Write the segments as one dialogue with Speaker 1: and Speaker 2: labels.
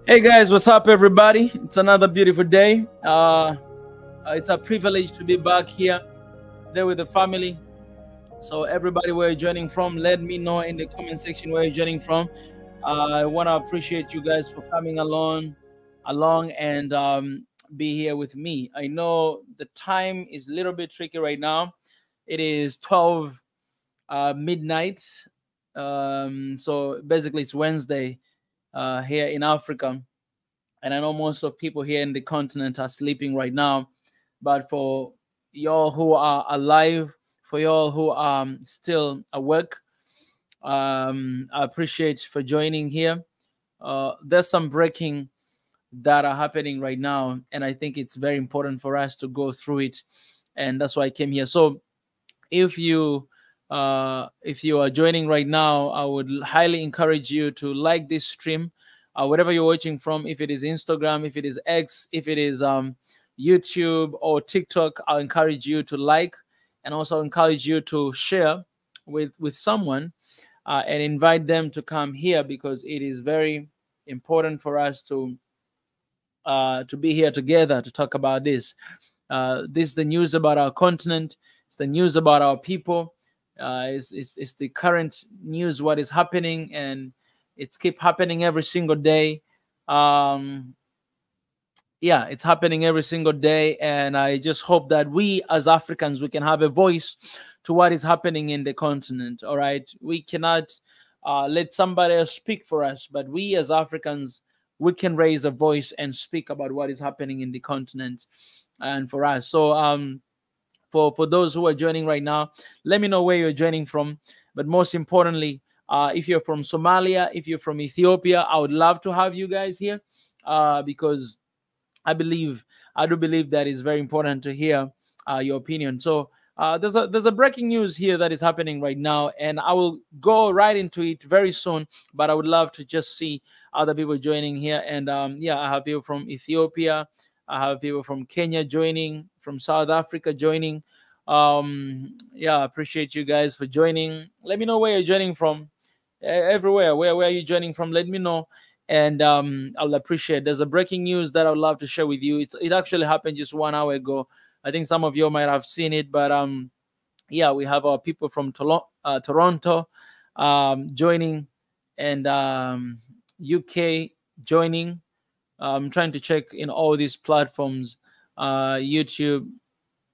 Speaker 1: Hey guys, what's up everybody? It's another beautiful day. It's a privilege to be back here today with the family. So everybody, where you're joining from, let me know in the comment section where you're joining from. I want to appreciate you guys for coming along and be here with me. I know the time is a little bit tricky right now. It is 12 midnight. So basically it's Wednesday here in Africa. And I know most of people here in the continent are sleeping right now. But for y'all who are alive, for y'all who are still awake, I appreciate for joining here. There's some breaking that are happening right now, and I think it's very important for us to go through it. And that's why I came here. So if you are joining right now, I would highly encourage you to like this stream. Whatever you're watching from, if it is Instagram, if it is X, if it is YouTube or TikTok, I'll encourage you to like, and also encourage you to share with someone and invite them to come here, because it is very important for us to be here together to talk about this. This is the news about our continent. It's the news about our people. It's the current news, what is happening, and it's keep happening every single day. It's happening every single day, and I just hope that we as Africans, we can have a voice to what is happening in the continent. All right, we cannot let somebody else speak for us, but we as Africans, we can raise a voice and speak about what is happening in the continent and for us. So for those who are joining right now, let me know where you're joining from. But most importantly, if you're from Somalia, if you're from Ethiopia, I would love to have you guys here because I do believe that it's very important to hear your opinion. So there's a breaking news here that is happening right now, and I will go right into it very soon. But I would love to just see other people joining here. And I have people from Ethiopia, I have people from Kenya joining, from South Africa joining. I appreciate you guys for joining. Let me know where you're joining from. Everywhere, where are you joining from? Let me know, and I'll appreciate. There's a breaking news that I would love to share with you. It actually happened just 1 hour ago. I think some of you might have seen it, but we have our people from Toronto joining, and UK joining. I'm trying to check in all these platforms, YouTube,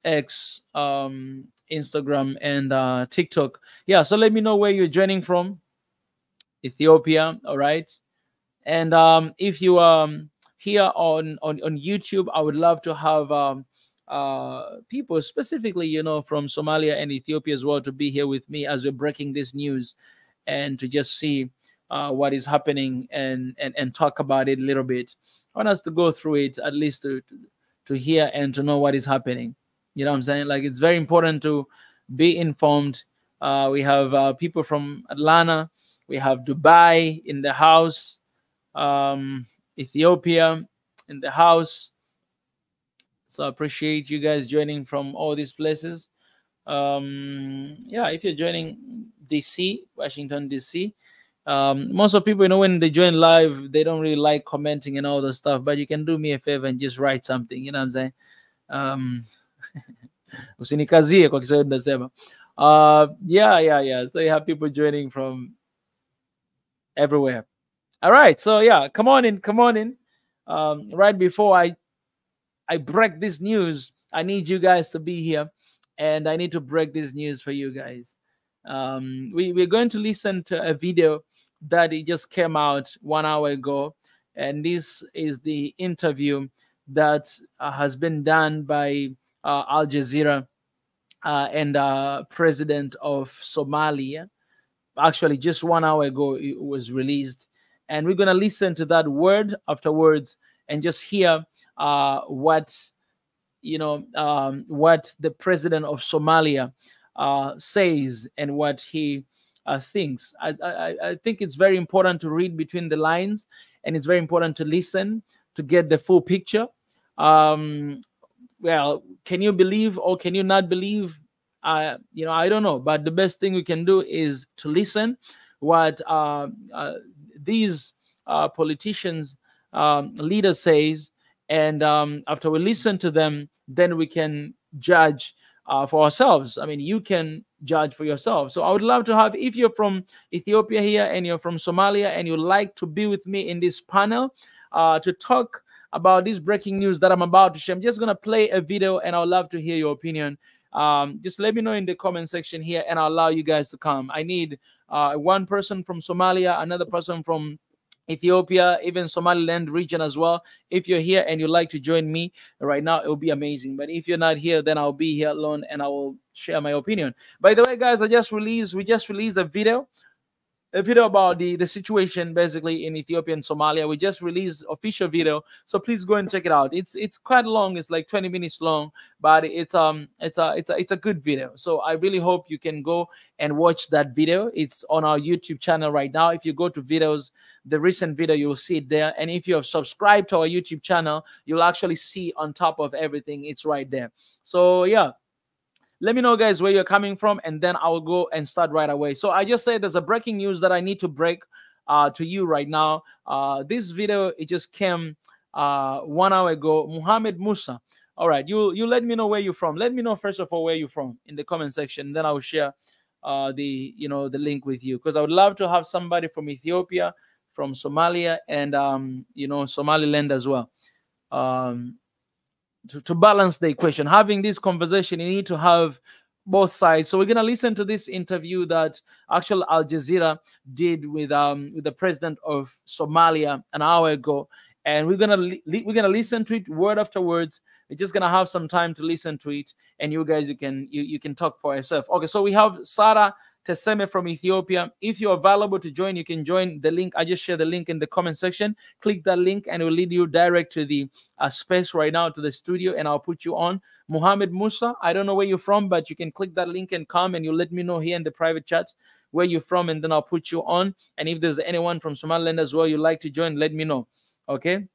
Speaker 1: X, Instagram, and TikTok. So let me know where you're joining from. Ethiopia, all right. And if you are here on YouTube, I would love to have people specifically, from Somalia and Ethiopia as well, to be here with me as we're breaking this news, and to just see what is happening and talk about it a little bit. I want us to go through it, at least to hear and to know what is happening. You know what I'm saying? Like, it's very important to be informed. We have people from Atlanta. We have Dubai in the house, Ethiopia in the house. So I appreciate you guys joining from all these places. If you're joining DC, Washington, DC, most of people, when they join live, they don't really like commenting and all the stuff, but you can do me a favor and just write something. You know what I'm saying? Usinikazie kwa Kiswahili nasema. So you have people joining from everywhere. All right, so come on in. Right before I break this news, I need you guys to be here, and I need to break this news for you guys. We're going to listen to a video that it just came out 1 hour ago, and this is the interview that has been done by Al Jazeera and President of Somalia. Actually, just 1 hour ago it was released, and we're gonna listen to that word afterwards and just hear what the president of Somalia says and what he thinks. I think it's very important to read between the lines, and it's very important to listen to get the full picture. Well, can you believe or can you not believe? I don't know, but the best thing we can do is to listen what these politicians leader says, and after we listen to them, then we can judge for ourselves. I mean, you can judge for yourself. So I would love to have, if you're from Ethiopia here and you're from Somalia and you'd like to be with me in this panel to talk about this breaking news that I'm about to share, I'm just going to play a video and I'd love to hear your opinion. Just let me know in the comment section here and I'll allow you guys to come. I need one person from Somalia, another person from Ethiopia, even Somaliland region as well. If you're here and you'd like to join me right now, it will be amazing. But if you're not here, then I'll be here alone and I will share my opinion. By the way, guys, we just released a video about the situation basically in Ethiopia and Somalia. We just released official video, so please go and check it out. It's quite long. It's like 20 minutes long, but it's a good video. So I really hope you can go and watch that video. It's on our YouTube channel right now. If you go to videos, the recent video, you'll see it there. And if you have subscribed to our YouTube channel, you'll actually see on top of everything, it's right there. So yeah, let me know, guys, where you're coming from, and then I will go and start right away. So I just said there's a breaking news that I need to break to you right now. This video, it just came 1 hour ago. Muhammad Musa. All right, you let me know where you're from. Let me know first of all where you're from in the comment section. Then I will share the link with you, because I would love to have somebody from Ethiopia, from Somalia, and Somaliland as well. To balance the equation. Having this conversation, you need to have both sides. So we're gonna listen to this interview that actual Al Jazeera did with the president of Somalia an hour ago, and we're gonna listen to it word after words. We're just gonna have some time to listen to it, and you guys, you can talk for yourself. Okay, so we have Sarah Teseme from Ethiopia. If you're available to join, you can join the link. I just share the link in the comment section. Click that link and it will lead you direct to the space right now, to the studio, and I'll put you on. Muhammad Musa, I don't know where you're from, but you can click that link and come, and you let me know here in the private chat where you're from, and then I'll put you on. And if there's anyone from Somaliland as well you'd like to join, let me know. Okay,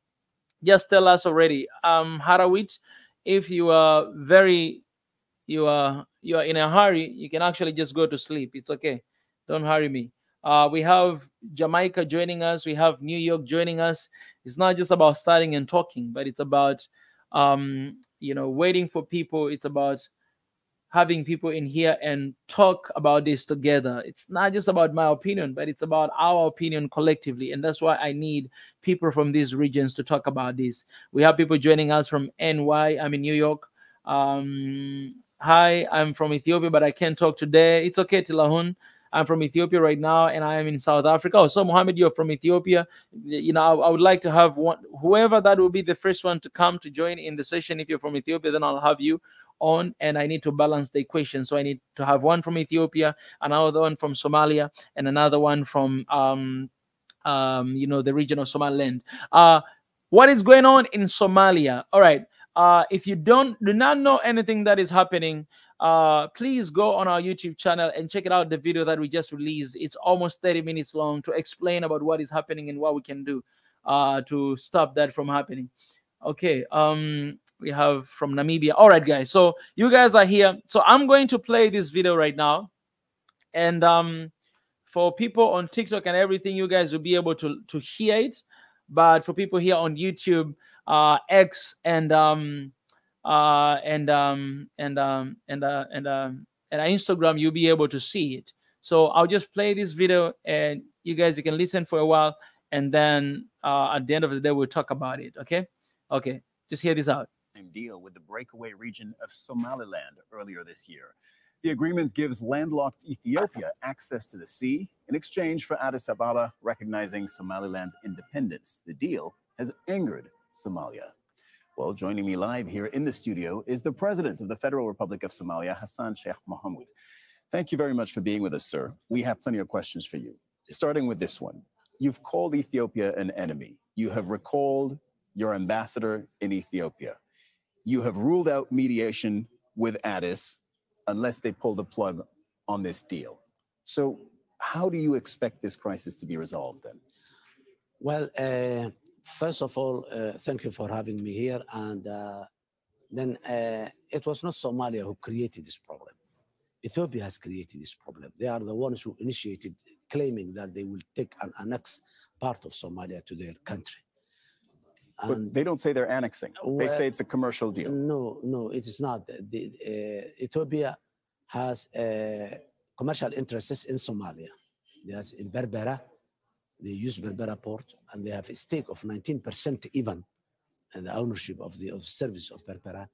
Speaker 1: just tell us already. Harawit, if you are you are in a hurry, you can actually just go to sleep. It's okay. Don't hurry me. We have Jamaica joining us. We have New York joining us. It's not just about starting and talking, but it's about waiting for people. It's about having people in here and talk about this together. It's not just about my opinion, but it's about our opinion collectively. And that's why I need people from these regions to talk about this. We have people joining us from NY. I'm in New York. Hi, I'm from Ethiopia, but I can't talk today. It's okay, Tilahun. I'm from Ethiopia right now, and I am in South Africa. Oh, so Mohammed, you're from Ethiopia. I would like to have whoever that will be the first one to come to join in the session. If you're from Ethiopia, then I'll have you on, and I need to balance the equation. So I need to have one from Ethiopia, another one from Somalia, and another one from the region of Somaliland. What is going on in Somalia? All right. If you do not know anything that is happening, please go on our YouTube channel and check it out, the video that we just released. It's almost 30 minutes long to explain about what is happening and what we can do to stop that from happening. Okay, we have from Namibia. All right, guys, so you guys are here. So I'm going to play this video right now, and for people on TikTok and everything, you guys will be able to hear it. But for people here on YouTube, X and Instagram, you'll be able to see it. So I'll just play this video, and you guys, you can listen for a while, and then at the end of the day, we'll talk about it. Okay, just hear this out.
Speaker 2: Deal with the breakaway region of Somaliland earlier this year. The agreement gives landlocked Ethiopia access to the sea in exchange for Addis Ababa recognizing Somaliland's independence. The deal has angered Somalia. Well, joining me live here in the studio is the president of the Federal Republic of Somalia, Hassan Sheikh Mohamud. Thank you very much for being with us, sir. We have plenty of questions for you. Starting with this one. You've called Ethiopia an enemy. You have recalled your ambassador in Ethiopia. You have ruled out mediation with Addis unless they pull the plug on this deal. So how do you expect this crisis to be resolved then?
Speaker 3: Well, first of all, thank you for having me here. And then it was not Somalia who created this problem. Ethiopia has created this problem. They are the ones who initiated claiming that they will take and annex part of Somalia to their country. And
Speaker 2: they don't say they're annexing. They say it's a commercial deal.
Speaker 3: No, it is not. Ethiopia has commercial interests in Somalia. Yes, in Berbera, they use Berbera port, and they have a stake of 19% even in the ownership of the service of Berbera.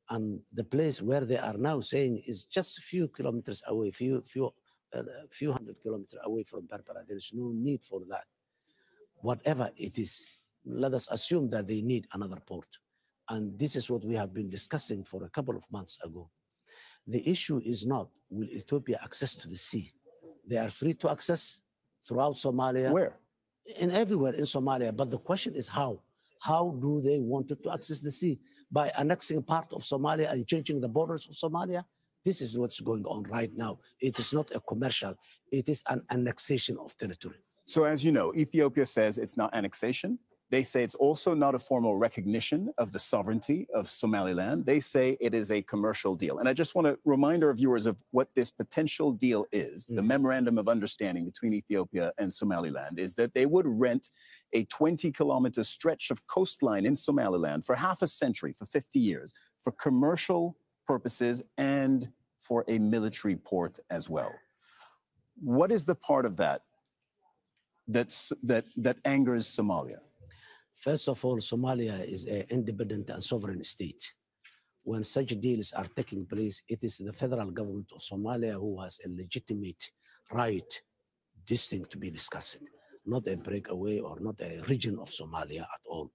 Speaker 3: And the place where they are now saying is just a few kilometers away, few hundred kilometers away from Berbera. There is no need for that. Whatever it is, let us assume that they need another port. And this is what we have been discussing for a couple of months ago. The issue is not, will Ethiopia access to the sea? They are free to access throughout Somalia.
Speaker 2: Where?
Speaker 3: Everywhere in Somalia. But the question is how? How do they want to access the sea? By annexing part of Somalia and changing the borders of Somalia? This is what's going on right now. It is not a commercial. It is an annexation of territory.
Speaker 2: So as you know, Ethiopia says it's not annexation. They say it's also not a formal recognition of the sovereignty of Somaliland. They say it is a commercial deal. And I just want to remind our viewers of what this potential deal is. The memorandum of understanding between Ethiopia and Somaliland is that they would rent a 20-kilometer stretch of coastline in Somaliland for half a century, for 50 years, for commercial purposes and for a military port as well. What is the part of that that angers Somalia?
Speaker 3: First of all, Somalia is an independent and sovereign state. When such deals are taking place, it is the federal government of Somalia who has a legitimate right, this thing to be discussed, not a breakaway or not a region of Somalia at all.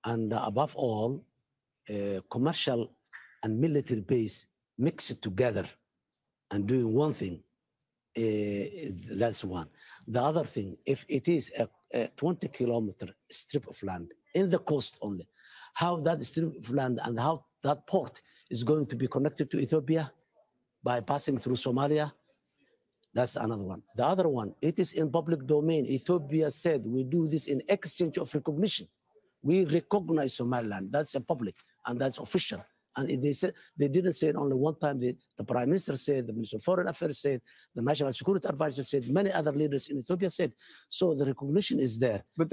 Speaker 3: And above all, commercial and military base mixed together and doing one thing, that's one. The other thing, if it is a 20-kilometer strip of land in the coast only, how that strip of land and how that port is going to be connected to Ethiopia by passing through Somalia, that's another one. The other one, it is in public domain. Ethiopia said we do this in exchange of recognition. We recognize Somaliland. That's a public and that's official. And they said, they didn't say it only one time. The Prime Minister said, the Minister of Foreign Affairs said, the National Security Advisor said, many other leaders in Ethiopia said. So the recognition is there.
Speaker 2: But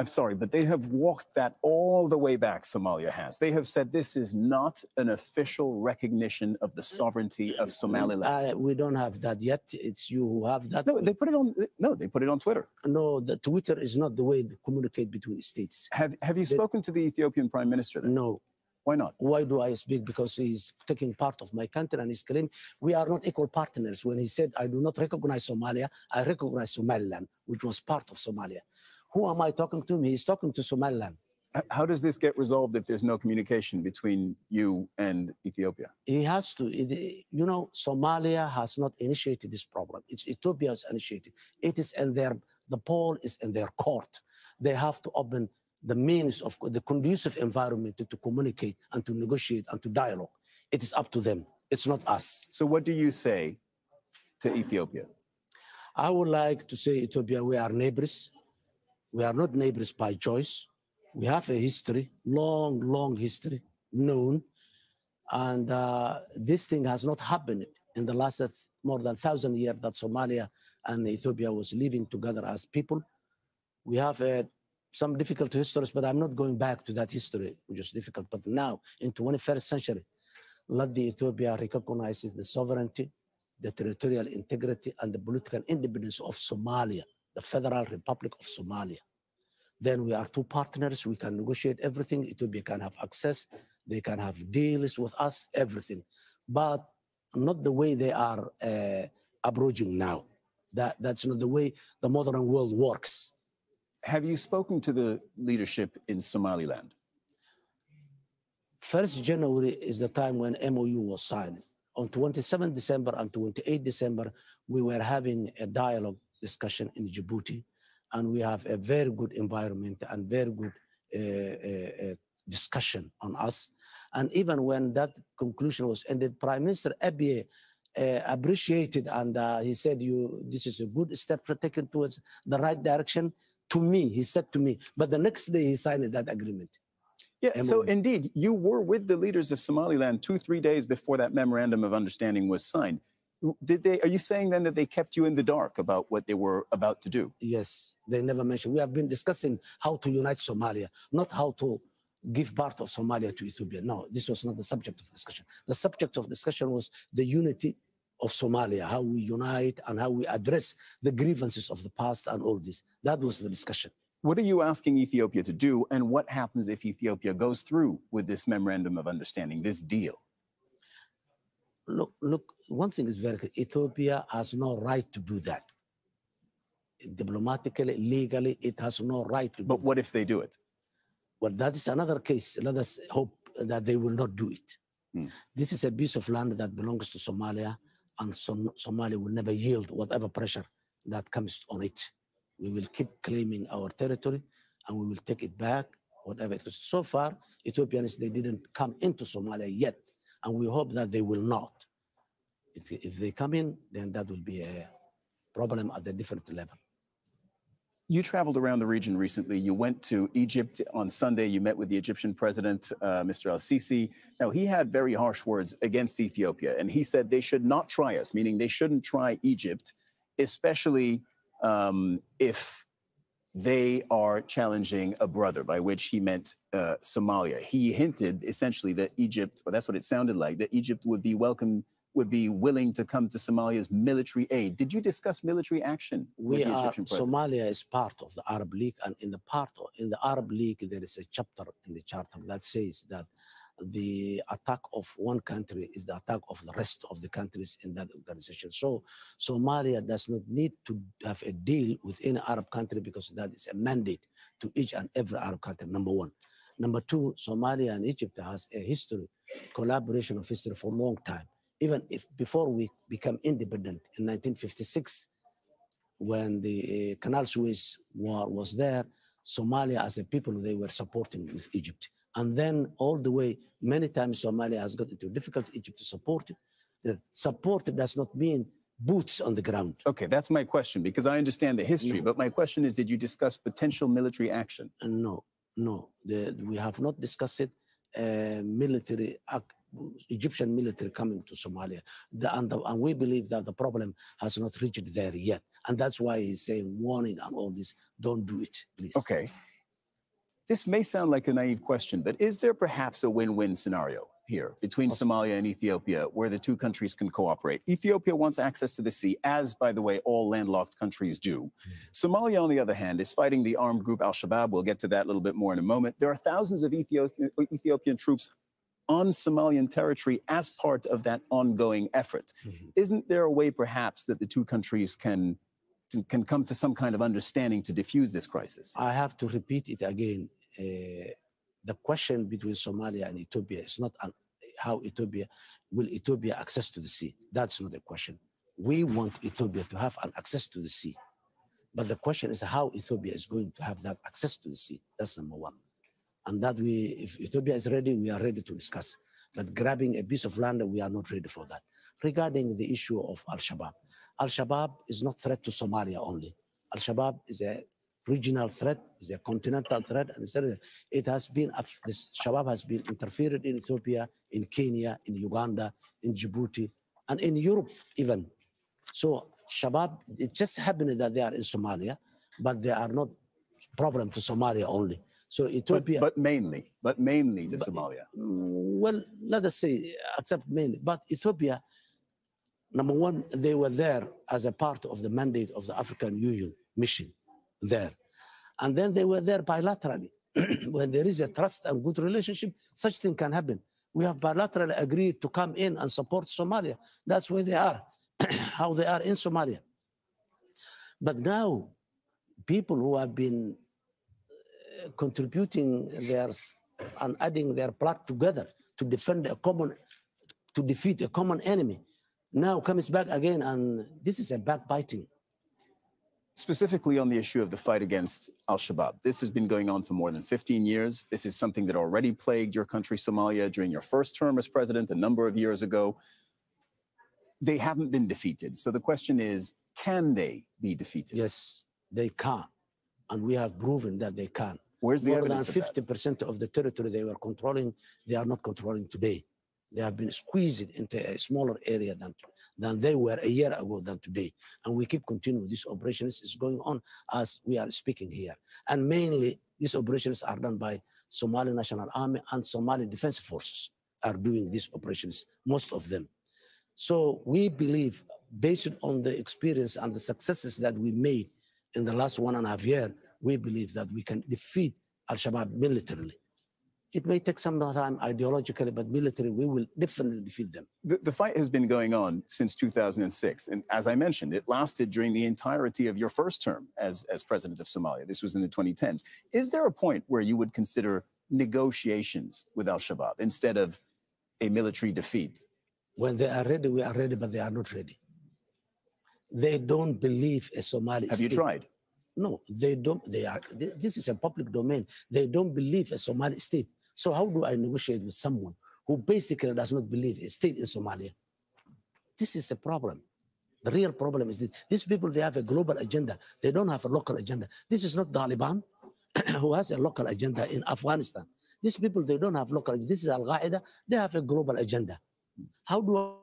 Speaker 2: I'm sorry, but they have walked that all the way back, Somalia has. They have said this is not an official recognition of the sovereignty of Somaliland.
Speaker 3: We don't have that yet. It's you who have that.
Speaker 2: No, they put it on Twitter.
Speaker 3: No, the Twitter is not the way to communicate between states.
Speaker 2: Have you spoken to the Ethiopian Prime Minister then?
Speaker 3: No.
Speaker 2: Why not?
Speaker 3: Why do I speak? Because he's taking part of my country and he's claiming we are not equal partners. When he said, I do not recognize Somalia, I recognize Somaliland, which was part of Somalia. Who am I talking to? He's talking to Somaliland.
Speaker 2: How does this get resolved if there's no communication between you and Ethiopia?
Speaker 3: He has to. You know, Somalia has not initiated this problem. It's Ethiopia has initiated. It is in their, the ball is in their court. They have to open the means of the conducive environment to communicate and to negotiate and to dialogue. It is up to them. It's not us.
Speaker 2: So what do you say to Ethiopia?
Speaker 3: I would like to say, Ethiopia, we are neighbors. We are not neighbors by choice. We have a history, long history, known. And this thing has not happened in the last more than 1,000 years that Somalia and Ethiopia was living together as people. We have some difficult histories, but I'm not going back to that history, which is difficult. But now, in 21st century, let the Ethiopia recognizes the sovereignty, the territorial integrity, and the political independence of Somalia, the Federal Republic of Somalia. Then we are two partners. We can negotiate everything. Ethiopia can have access. They can have deals with us, everything. But not the way they are approaching now. That's not the way the modern world works.
Speaker 2: Have you spoken to the leadership in Somaliland?
Speaker 3: 1st January is the time when MOU was signed. On 27 December and 28 December, we were having a dialogue discussion in Djibouti, and we have a very good environment and very good discussion on us. And even when that conclusion was ended, Prime Minister Abiy appreciated, and he said, this is a good step taken towards the right direction. To me, he said to me, but the next day he signed that agreement.
Speaker 2: Yeah,
Speaker 3: MOU.
Speaker 2: so indeed, you were with the leaders of Somaliland 2-3 days before that memorandum of understanding was signed. Are you saying then that they kept you in the dark about what they were about to do?
Speaker 3: Yes, they never mentioned. We have been discussing how to unite Somalia, not how to give part of Somalia to Ethiopia. No, this was not the subject of discussion. The subject of discussion was the unity of Somalia, how we unite and how we address the grievances of the past and all this. That was the discussion.
Speaker 2: What are you asking Ethiopia to do, and what happens if Ethiopia goes through with this memorandum of understanding, this deal?
Speaker 3: Look, one thing is very clear. Ethiopia has no right to do that. Diplomatically, legally, it has no right to do
Speaker 2: But what if they do it?
Speaker 3: Well, that is another case. Let us hope that they will not do it. This is a piece of land that belongs to Somalia, and Somalia will never yield whatever pressure that comes on it. We will keep claiming our territory, and we will take it back, whatever it is. So far, Ethiopians, they didn't come into Somalia yet, and we hope that they will not. If they come in, then that will be a problem at a different level.
Speaker 2: You traveled around the region recently. You went to Egypt on Sunday. You met with the Egyptian president, Mr. al-Sisi. Now, he had very harsh words against Ethiopia, and he said they should not try us, meaning they shouldn't try Egypt, especially if they are challenging a brother, by which he meant Somalia. He hinted essentially that Egypt, or that's what it sounded like, that Egypt would be willing to come to Somalia's military aid. Did you discuss military action with the Egyptian president?
Speaker 3: Somalia is part of the Arab League, and in the Arab League, there is a chapter in the charter that says that the attack of one country is the attack of the rest of the countries in that organization. So Somalia does not need to have a deal with any Arab country because that is a mandate to each and every Arab country, number one. Number two, Somalia and Egypt has a history, collaboration of history for a long time. Even if before we became independent in 1956, when the Canal Suez War was there, Somalia as a people, they were supporting with Egypt. And then all the way, many times Somalia has got into difficulty, Egypt to support it. The support does not mean boots on the ground.
Speaker 2: Okay, that's my question, because I understand the history, but my question is, did you discuss potential military action?
Speaker 3: No, we have not discussed it. Egyptian military coming to Somalia. And we believe that the problem has not reached there yet. And that's why he's saying, warning and all this, don't do it, please.
Speaker 2: Okay. This may sound like a naive question, but is there perhaps a win-win scenario here between Somalia and Ethiopia where the two countries can cooperate? Ethiopia wants access to the sea, as, by the way, all landlocked countries do. Somalia, on the other hand, is fighting the armed group al-Shabaab. We'll get to that a little bit more in a moment. There are thousands of Ethiopian troops on Somalian territory as part of that ongoing effort. Isn't there a way, perhaps, that the two countries can come to some kind of understanding to diffuse this crisis?
Speaker 3: I have to repeat it again. The question between Somalia and Ethiopia is not how will Ethiopia access to the sea. That's not the question. We want Ethiopia to have an access to the sea. But the question is how Ethiopia is going to have that access to the sea. That's number one. And that if Ethiopia is ready, we are ready to discuss. But grabbing a piece of land, we are not ready for that. Regarding the issue of al-Shabaab, al-Shabaab is not a threat to Somalia only. Al-Shabaab is a regional threat, is a continental threat, and it has been, this Shabaab has been interfered in Ethiopia, in Kenya, in Uganda, in Djibouti, and in Europe even. So Shabaab, it just happened that they are in Somalia, but they are not problem to Somalia only. So Ethiopia,
Speaker 2: but mainly to Somalia.
Speaker 3: Well, let us say, except mainly, but Ethiopia, number one, they were there as a part of the mandate of the African Union mission there. And then they were there bilaterally. When there is a trust and good relationship, such thing can happen. We have bilaterally agreed to come in and support Somalia. That's where they are, how they are in Somalia. But now, people who have been contributing theirs and adding their blood together to defend to defeat a common enemy, now comes back again, and this is a backbiting.
Speaker 2: Specifically on the issue of the fight against al-Shabaab, this has been going on for more than 15 years. This is something that already plagued your country, Somalia, during your first term as president a number of years ago. They haven't been defeated. So the question is, can they be defeated?
Speaker 3: Yes, they can. And we have proven that they can.
Speaker 2: Where's the evidence of that?
Speaker 3: More than 50% of the territory they were controlling, they are not controlling today. They have been squeezed into a smaller area than they were a year ago than today. And we keep continuing. These operations is going on as we are speaking here. And mainly, these operations are done by Somali National Army and Somali Defense Forces are doing these operations, most of them. So we believe, based on the experience and the successes that we made in the last 1.5 years, we believe that we can defeat Al-Shabaab militarily. It may take some time ideologically, but militarily, we will definitely defeat them.
Speaker 2: The fight has been going on since 2006. And as I mentioned, it lasted during the entirety of your first term as president of Somalia. This was in the 2010s. Is there a point where you would consider negotiations with Al-Shabaab instead of a military defeat?
Speaker 3: When they are ready, we are ready, but they are not ready. They don't believe a Somali
Speaker 2: Have
Speaker 3: state.
Speaker 2: you tried?
Speaker 3: No, they don't. This is a public domain. They don't believe a Somali state. So how do I negotiate with someone who basically does not believe a state in Somalia? This is a problem. The real problem is that these people, they have a global agenda. They don't have a local agenda. This is not Taliban who has a local agenda in Afghanistan. These people, they don't have local agenda. This is Al-Qaeda. They have a global agenda. How do I...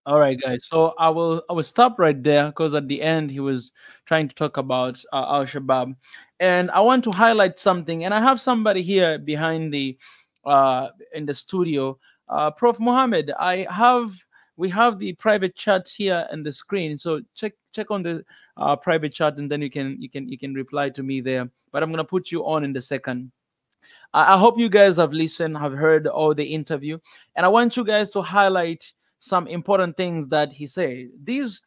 Speaker 1: All right, guys. So I will stop right there because at the end he was trying to talk about Al Shabaab, and I want to highlight something. And I have somebody here behind the in the studio, Prof. Mohammed. We have the private chat here on the screen. So check on the private chat, and then you can reply to me there. But I'm gonna put you on in the second. I hope you guys have listened, have heard all the interview, and I want you guys to highlight some important things that he said. These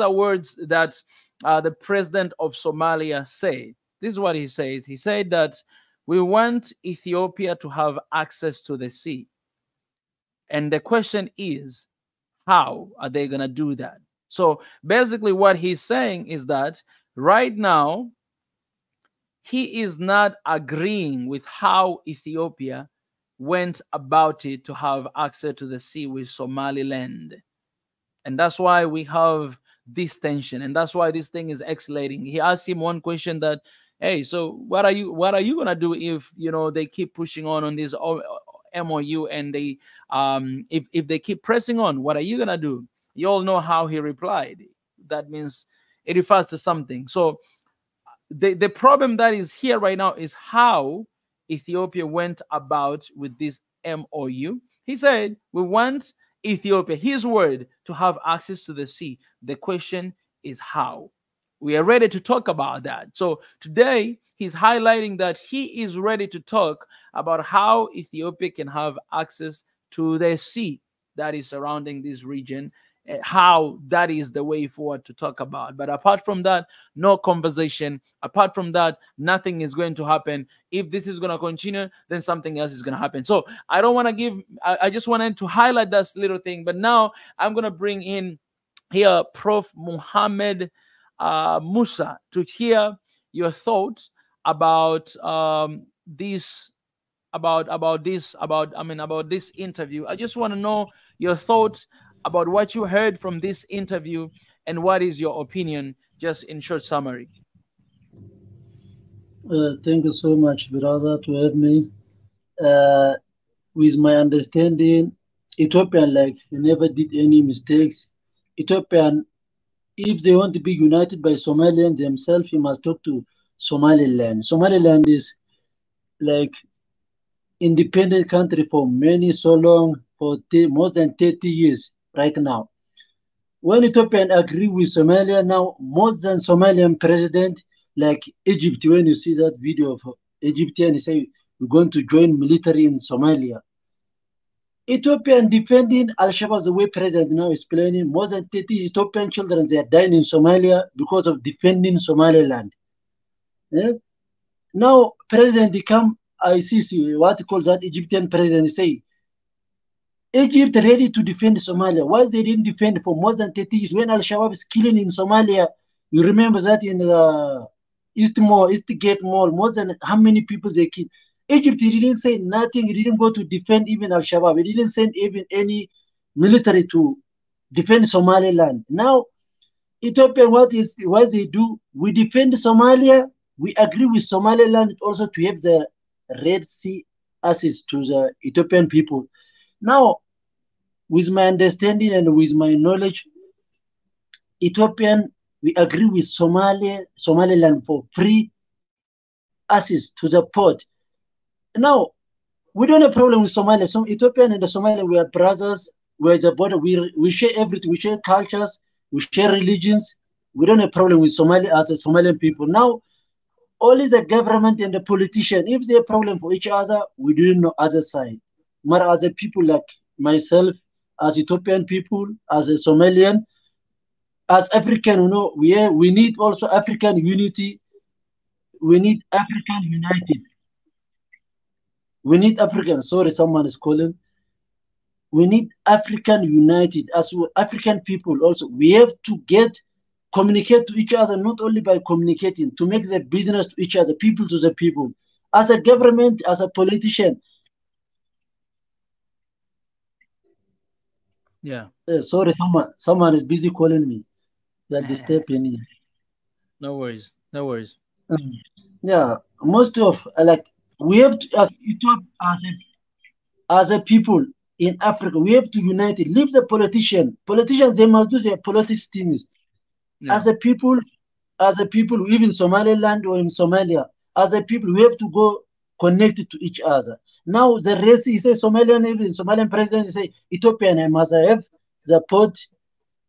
Speaker 1: are words that the president of Somalia said. This is what he says. He said that we want Ethiopia to have access to the sea. And the question is, how are they going to do that? So basically what he's saying is that right now, he is not agreeing with how Ethiopia went about it to have access to the sea with Somaliland. And that's why we have this tension, and that's why this thing is escalating. He asked him one question that, hey, so what are you gonna do if they keep pushing on this MOU, and they if they keep pressing on, what are you gonna do? You all know how he replied. That means it refers to something. So the problem that is here right now is how Ethiopia went about with this MOU. He said, we want Ethiopia, his word, to have access to the sea. The question is how. We are ready to talk about that. So today, he's highlighting that he is ready to talk about how Ethiopia can have access to the sea that is surrounding this region, how that is the way forward to talk about. But apart from that, no conversation. Apart from that, nothing is going to happen. If this is going to continue, then something else is going to happen. So I don't want to give, I just wanted to highlight that little thing. But now I'm going to bring in here Prof. Mohammed Musa to hear your thoughts about this interview. I just want to know your thoughts about what you heard from this interview and what is your opinion, just in short summary.
Speaker 4: Thank you so much, brother, to have me. With my understanding, Ethiopian, never did any mistakes. Ethiopian, if they want to be united by Somalians themselves, you must talk to Somaliland. Somaliland is independent country for so long, for more than 30 years right now. When Ethiopian agree with Somalia now, more than Somalian president, like Egypt, when you see that video of Egyptian, he say, we're going to join military in Somalia. Ethiopian defending Al-Shabaab, the way president now is explaining, more than 30 Ethiopian children, they are dying in Somalia because of defending Somaliland. Now, president become ICC, what he calls that Egyptian president, say, Egypt ready to defend Somalia. Why they didn't defend for more than 30 years when Al-Shabaab is killing in Somalia? You remember that in the Eastgate Mall, more than how many people they killed. Egypt didn't say nothing. He didn't go to defend even Al-Shabaab. He didn't send even any military to defend Somaliland. Now, Ethiopia, what they do? We defend Somalia. We agree with Somaliland also to have the Red Sea access to the Ethiopian people. Now, with my understanding and with my knowledge, Ethiopian, we agree with Somaliland for free access to the port. Now, we don't have a problem with Somalia. Some Ethiopian and the Somalian, we are brothers. We're the border. We share everything. We share cultures. We share religions. We don't have a problem with Somalia as the Somalian people. Now, only the government and the politician, if they have a problem for each other, we don't know other side. But as a people like myself, as Ethiopian people, as a Somalian, as African, we need also African unity. We need African united. We need African. Sorry, someone is calling. We need African united. As African people also, we have to communicate to each other, not only by communicating, to make the business to each other, people to the people. As a government, as a politician.
Speaker 1: Yeah.
Speaker 4: Sorry, someone is busy calling me. They're disturbing me.
Speaker 1: No worries. No worries.
Speaker 4: Yeah, most of we have to, as a people in Africa, we have to unite it. Leave the politician. Politicians, they must do their politics things. Yeah. As a people, even Somaliland or in Somalia, as a people, we have to go connected to each other. Now the race, he says Somalian president, he say Ethiopian must have the port.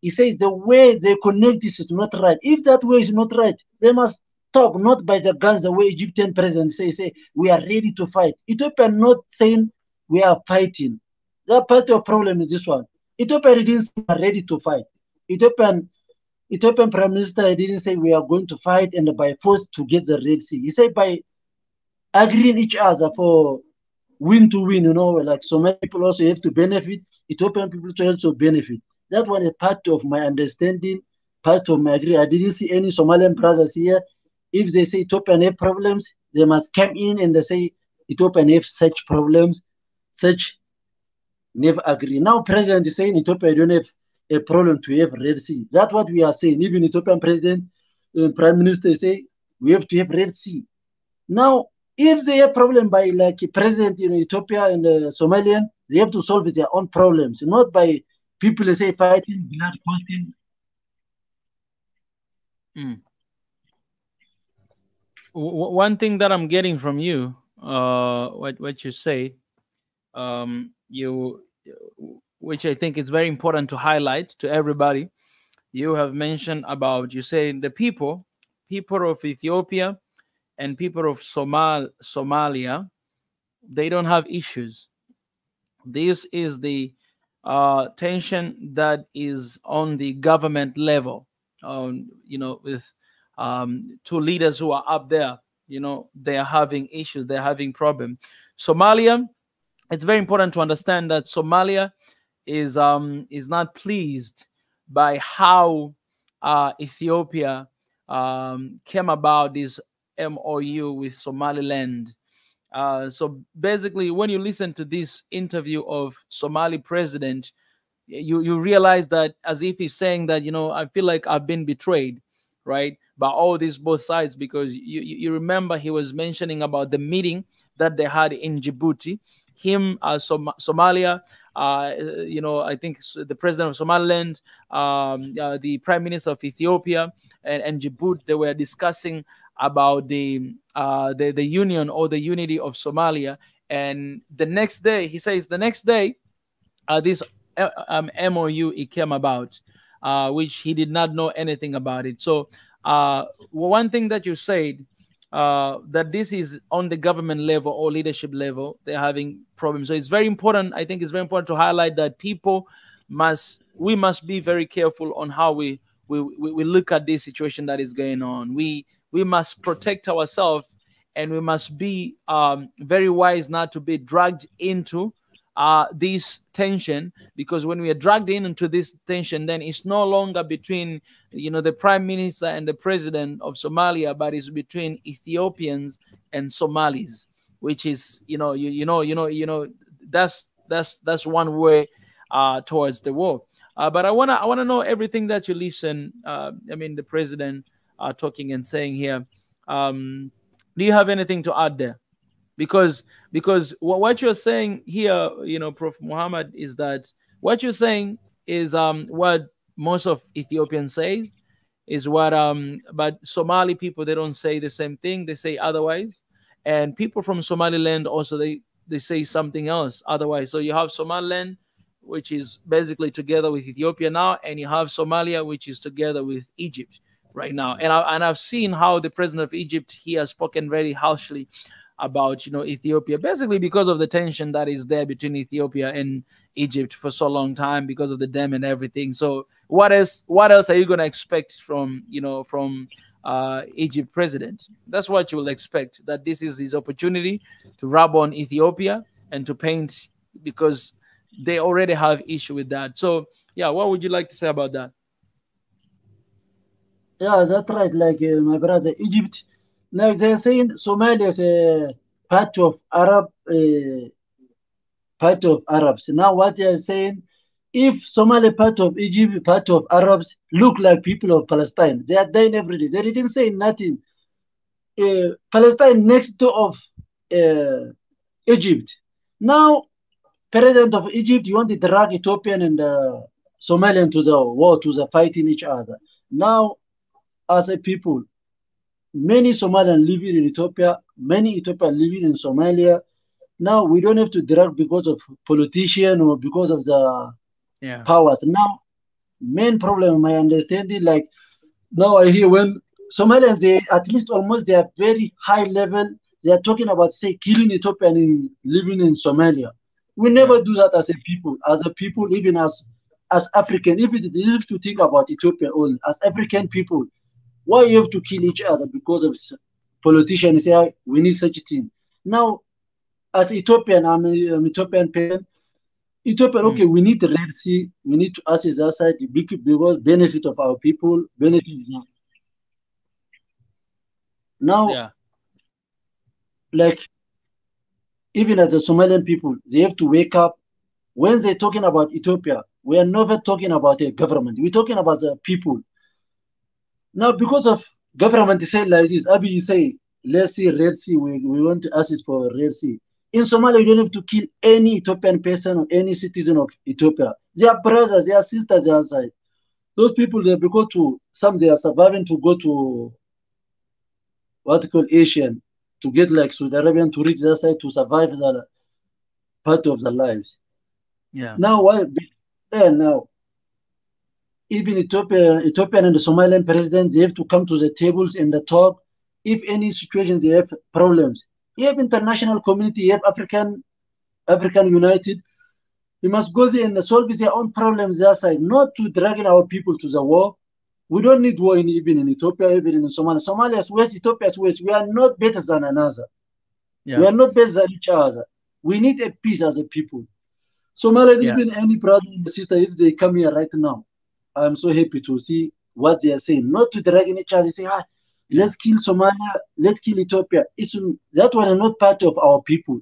Speaker 4: He says the way they connect this is not right. If that way is not right, they must talk, not by the guns, the way Egyptian president say we are ready to fight. Ethiopia not saying we are fighting. That part of the problem is this one. Ethiopia didn't say we are ready to fight. Ethiopian Prime Minister didn't say we are going to fight and by force to get the Red Sea. He said by agreeing each other for win to win, like so many people also have to benefit, Ethiopian people to also benefit. That one is part of my understanding, part of my agree. I didn't see any Somalian brothers here. If they say Ethiopian have problems, they must come in and they say Ethiopian have such problems, such never agree. Now president is saying Ethiopia don't have a problem to have Red Sea. That's what we are saying. Even Ethiopian president, prime minister say we have to have Red Sea. Now, if they have problem by like president in Ethiopia and Somalian, they have to solve their own problems, not by people say fighting, blood costing.
Speaker 1: One thing that I'm getting from you, what you say, which I think is very important to highlight to everybody. You have mentioned about, you say the people of Ethiopia and people of Somalia, they don't have issues. This is the tension that is on the government level, with two leaders who are up there, they are having issues, they're having problems. Somalia, it's very important to understand that Somalia is not pleased by how Ethiopia came about this MOU with Somaliland. So basically, when you listen to this interview of Somali president, you realize that as if he's saying that, I feel like I've been betrayed, right, by all these both sides, because you remember he was mentioning about the meeting that they had in Djibouti. Him, Somalia, I think the president of Somaliland, the prime minister of Ethiopia, and Djibouti, they were discussing about the union or the unity of Somalia. And the next day, he says, this MOU it came about, which he did not know anything about it. So one thing that you said, that this is on the government level or leadership level, they're having problems. So it's very important. I think it's very important to highlight that we must be very careful on how we look at this situation that is going on. We must protect ourselves, and we must be very wise not to be dragged into this tension, because when we are dragged into this tension, then it's no longer between the prime minister and the president of Somalia, but it's between Ethiopians and Somalis, which is that's one way towards the war. But I wanna know everything that you listen. The president talking and saying here. Do you have anything to add there? Because what you're saying here, Prof. Muhammad, is that what you're saying is what most of Ethiopians say is what but Somali people, they don't say the same thing, they say otherwise. And people from Somaliland also, they say something else otherwise. So you have Somaliland, which is basically together with Ethiopia now, and you have Somalia, which is together with Egypt right now. And I've seen how the president of Egypt, he has spoken very harshly about, you know, Ethiopia, basically because of the tension that is there between Ethiopia and Egypt for so long time because of the dam and everything. So what else are you going to expect from, you know, from Egypt president? That's what you will expect, that this is his opportunity to rub on Ethiopia and to paint, because they already have issue with that. So yeah, what would you like to say about that?
Speaker 4: Yeah, that's right. Like my brother, Egypt. Like they're saying, Somalia is a part of part of Arabs. Now what they are saying, if Somalia part of Egypt, part of Arabs, look like people of Palestine. They are dying every day. They didn't say nothing. Palestine next door of Egypt. Now, president of Egypt, you want to drag Ethiopian and Somalian to the war, to the fighting each other. Now, as a people, many Somalians living in Ethiopia, many Ethiopians living in Somalia. Now we don't have to drag because of politician or because of the powers. Now, main problem, my understanding, like now I hear when Somalians, they at least almost they are very high level. They are talking about say killing Ethiopian in living in Somalia. We never do that as a people. As a people, even as African, if you have to think about Ethiopia only as African people, why you have to kill each other because of politicians say we need such a thing. Now, as Ethiopian, I'm Ethiopian parent. Ethiopia, okay, we need the Red Sea. We need to access that side because benefit of our people, benefit. Now, like, even as the Somalian people, they have to wake up. When they're talking about Ethiopia, we are never talking about a government. We're talking about the people. Now, because of government say like this, Abiy say, let's see Red Sea, we want to access for Red Sea. In Somalia, you don't have to kill any Ethiopian person or any citizen of Ethiopia. They are brothers, they are sisters, they are outside. Those people, they go to, some they are surviving to go to what you call Asian, to get like Saudi Arabian to reach that side to survive that part of their lives.
Speaker 1: Yeah.
Speaker 4: Now, now, even Ethiopian and the Somalian president, they have to come to the tables and the talk. If any situation they have problems, you have international community, you have African United. We must go there and solve their own problems their side, not to dragging our people to the war. We don't need war even in Ethiopia, even in Somalia. Somalia is west, Ethiopia is west. We are not better than another. Yeah. We are not better than each other. We need a peace as a people. Somalia, even any brother and sister, if they come here right now, I'm so happy to see what they are saying. Not to drag in each other, say, let's kill Somalia, let's kill Ethiopia. That one is not part of our people.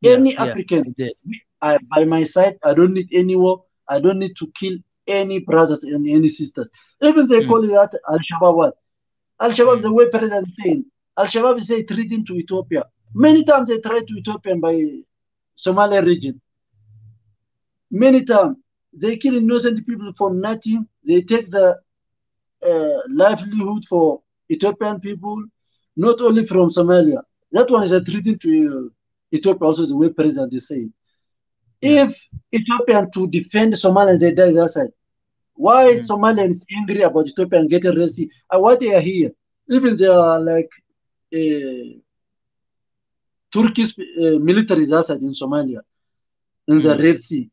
Speaker 4: Any African, by my side, I don't need any war. I don't need to kill any brothers and any sisters. Even they call it that Al-Shabaab what? Al-Shabaab is the way president is saying. Al-Shabaab is saying treating to Ethiopia. Many times they try to Ethiopian by Somalia region. Many times. They kill innocent people for nothing. They take the livelihood for Ethiopian people, not only from Somalia. That one is a treaty to Ethiopia, also the way president is saying. If Ethiopian to defend Somalians, they die that side. Why Somalians angry about Ethiopian getting Red Sea? What they are here, even they are like Turkish military that side in Somalia, in the Red Sea.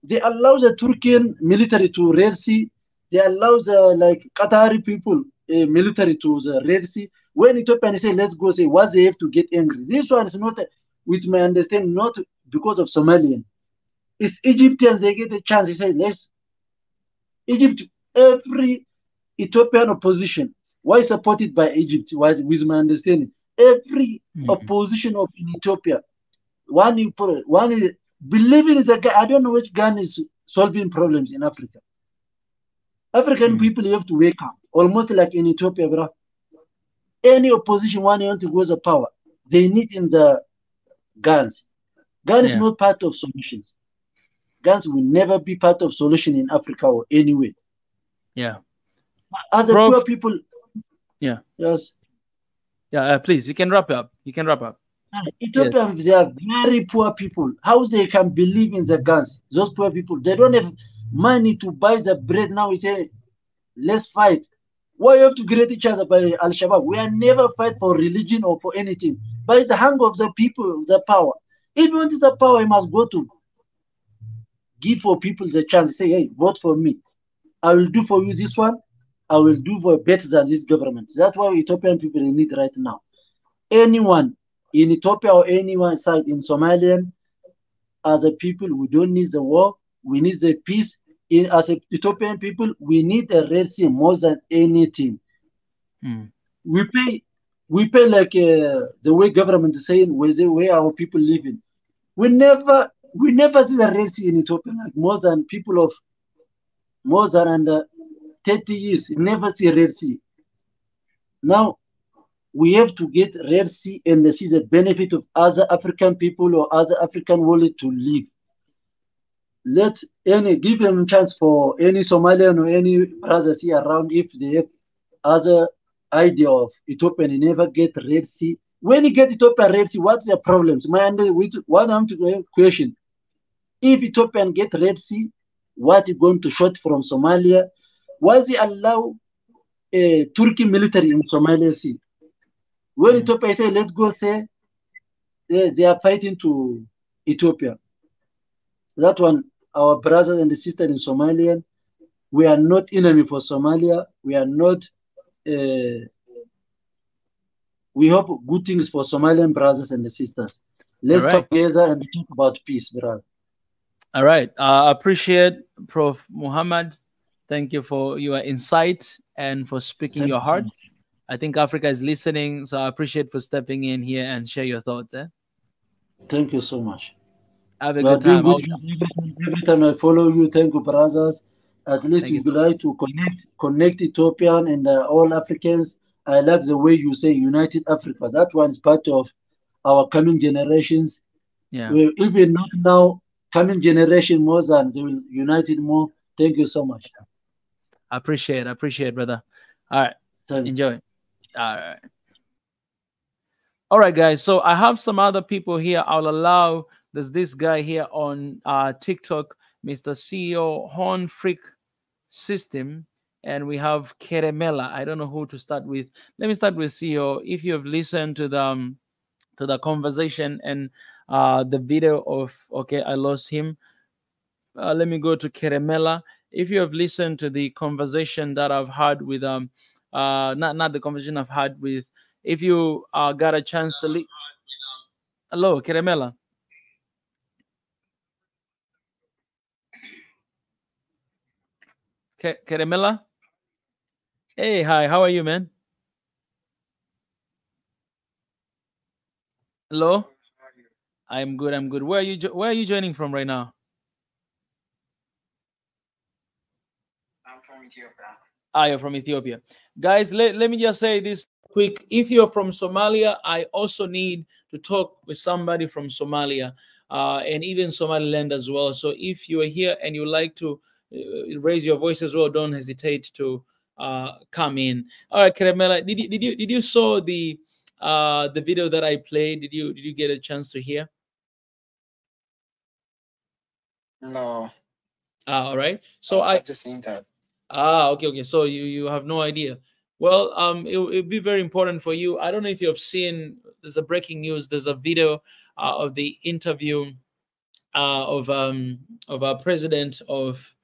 Speaker 4: They allow the Turkian military to Red Sea. They allow the like Qatari people military to the Red Sea. When Ethiopians say let's go, say what they have to get angry. This one is not, with my understanding, not because of Somalian. It's Egyptians. They get a chance. They say let's. Egypt, every Ethiopian opposition, why supported by Egypt? Why, with my understanding, every opposition of in Ethiopia, one is believing is a guy. I don't know which gun is solving problems in Africa. African people have to wake up, almost like in Ethiopia, bro. Any opposition want to go to power, they need in the guns. Gun is not part of solutions. guns will never be part of solution in Africa or anywhere.
Speaker 1: Yeah.
Speaker 4: As a poor people.
Speaker 1: Yeah.
Speaker 4: Yes.
Speaker 1: Yeah. Please, you can wrap up. You can wrap up.
Speaker 4: Ethiopians, yes. They are very poor people. How they can believe in the guns? Those poor people, they don't have money to buy the bread. Now we say, let's fight. Why you have to greet each other by Al-Shabaab? We are never fight for religion or for anything. But it's the hunger of the people, the power. If you want the power, you must go to give for people the chance. Say, hey, vote for me. I will do for you this one. I will do for better than this government. That's what Ethiopian people need right now. Anyone in Ethiopia or anyone side in Somalia, as a people, we don't need the war. We need the peace. As a Ethiopian people, we need a Red Sea more than anything. We pay like the way government is saying, the way our people living. We never see the Red Sea in Ethiopia, like more than 30 years. We never see Red Sea. Now we have to get Red Sea and see the benefit of other African people or other African world to live. Give them a chance for any Somalian or any brothers here around, if they have other idea of Ethiopia and never get Red Sea. When you get Ethiopia Red Sea, what's the problems? What I'm to question, if Ethiopian get Red Sea, what is going to short from Somalia? Why they allow Turkey military in Somalia Sea? When Ethiopia say, let's go, say they are fighting to Ethiopia. That one, our brothers and sisters in Somalia, we are not enemy for Somalia. We are not. We hope good things for Somalian brothers and sisters. Let's talk together and talk about peace, brother.
Speaker 1: All right. I appreciate Prof. Muhammad. Thank you for your insight and for speaking your heart. I think Africa is listening, so I appreciate for stepping in here and share your thoughts.
Speaker 4: Thank you so much.
Speaker 1: Have a good time.
Speaker 4: Every time I follow you, thank you, brothers. At least you would like to connect Ethiopian and all Africans. I like the way you say United Africa. That one is part of our coming generations.
Speaker 1: Yeah.
Speaker 4: Even not now, coming generation more than they will unite it more. Thank you so much.
Speaker 1: I appreciate it, brother. All right. Enjoy. All right, guys. So I have some other people here. I'll allow. There's this guy here on TikTok, Mr. CEO Horn Freak System, and we have Keremela. I don't know who to start with. Let me start with CEO. If you have listened to the conversation and the video of I lost him. Let me go to Keremela. If you have listened to the conversation that I've had with not the conversation I've had with, if you got a chance to hello, Keremela. Keremela? Hey, hi, how are you, man? Hello? I'm good. Where are you joining from right now?
Speaker 5: I'm from Ethiopia.
Speaker 1: You're from Ethiopia. Guys, let me just say this quick. If you're from Somalia, I also need to talk with somebody from Somalia and even Somaliland as well. So if you are here and you like to raise your voice as well, don't hesitate to come in. All right, Keremela, did you saw the video that I played? Did you get a chance to hear?
Speaker 5: No.
Speaker 1: All right. So I
Speaker 5: just seen that.
Speaker 1: Okay. So you have no idea. Well, it'll be very important for you. I don't know if you have seen. There's a breaking news. There's a video of the interview of our president of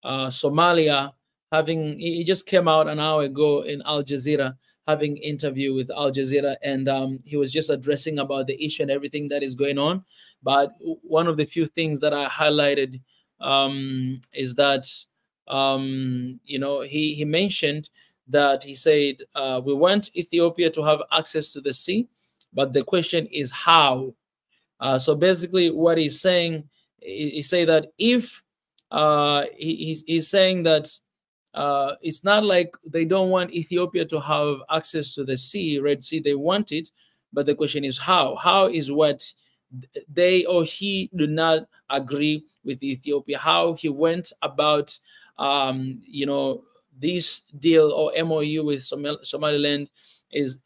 Speaker 1: Somalia having. He just came out an hour ago in Al Jazeera having interview with Al Jazeera, and he was just addressing about the issue and everything that is going on. But one of the few things that I highlighted is that he mentioned that he said we want Ethiopia to have access to the sea, but the question is how. So basically, what he's saying, he say that if he's saying that it's not like they don't want Ethiopia to have access to the sea, Red Sea. They want it, but the question is how. How is what they or he do not agree with Ethiopia, how he went about, this deal or MOU with Somaliland is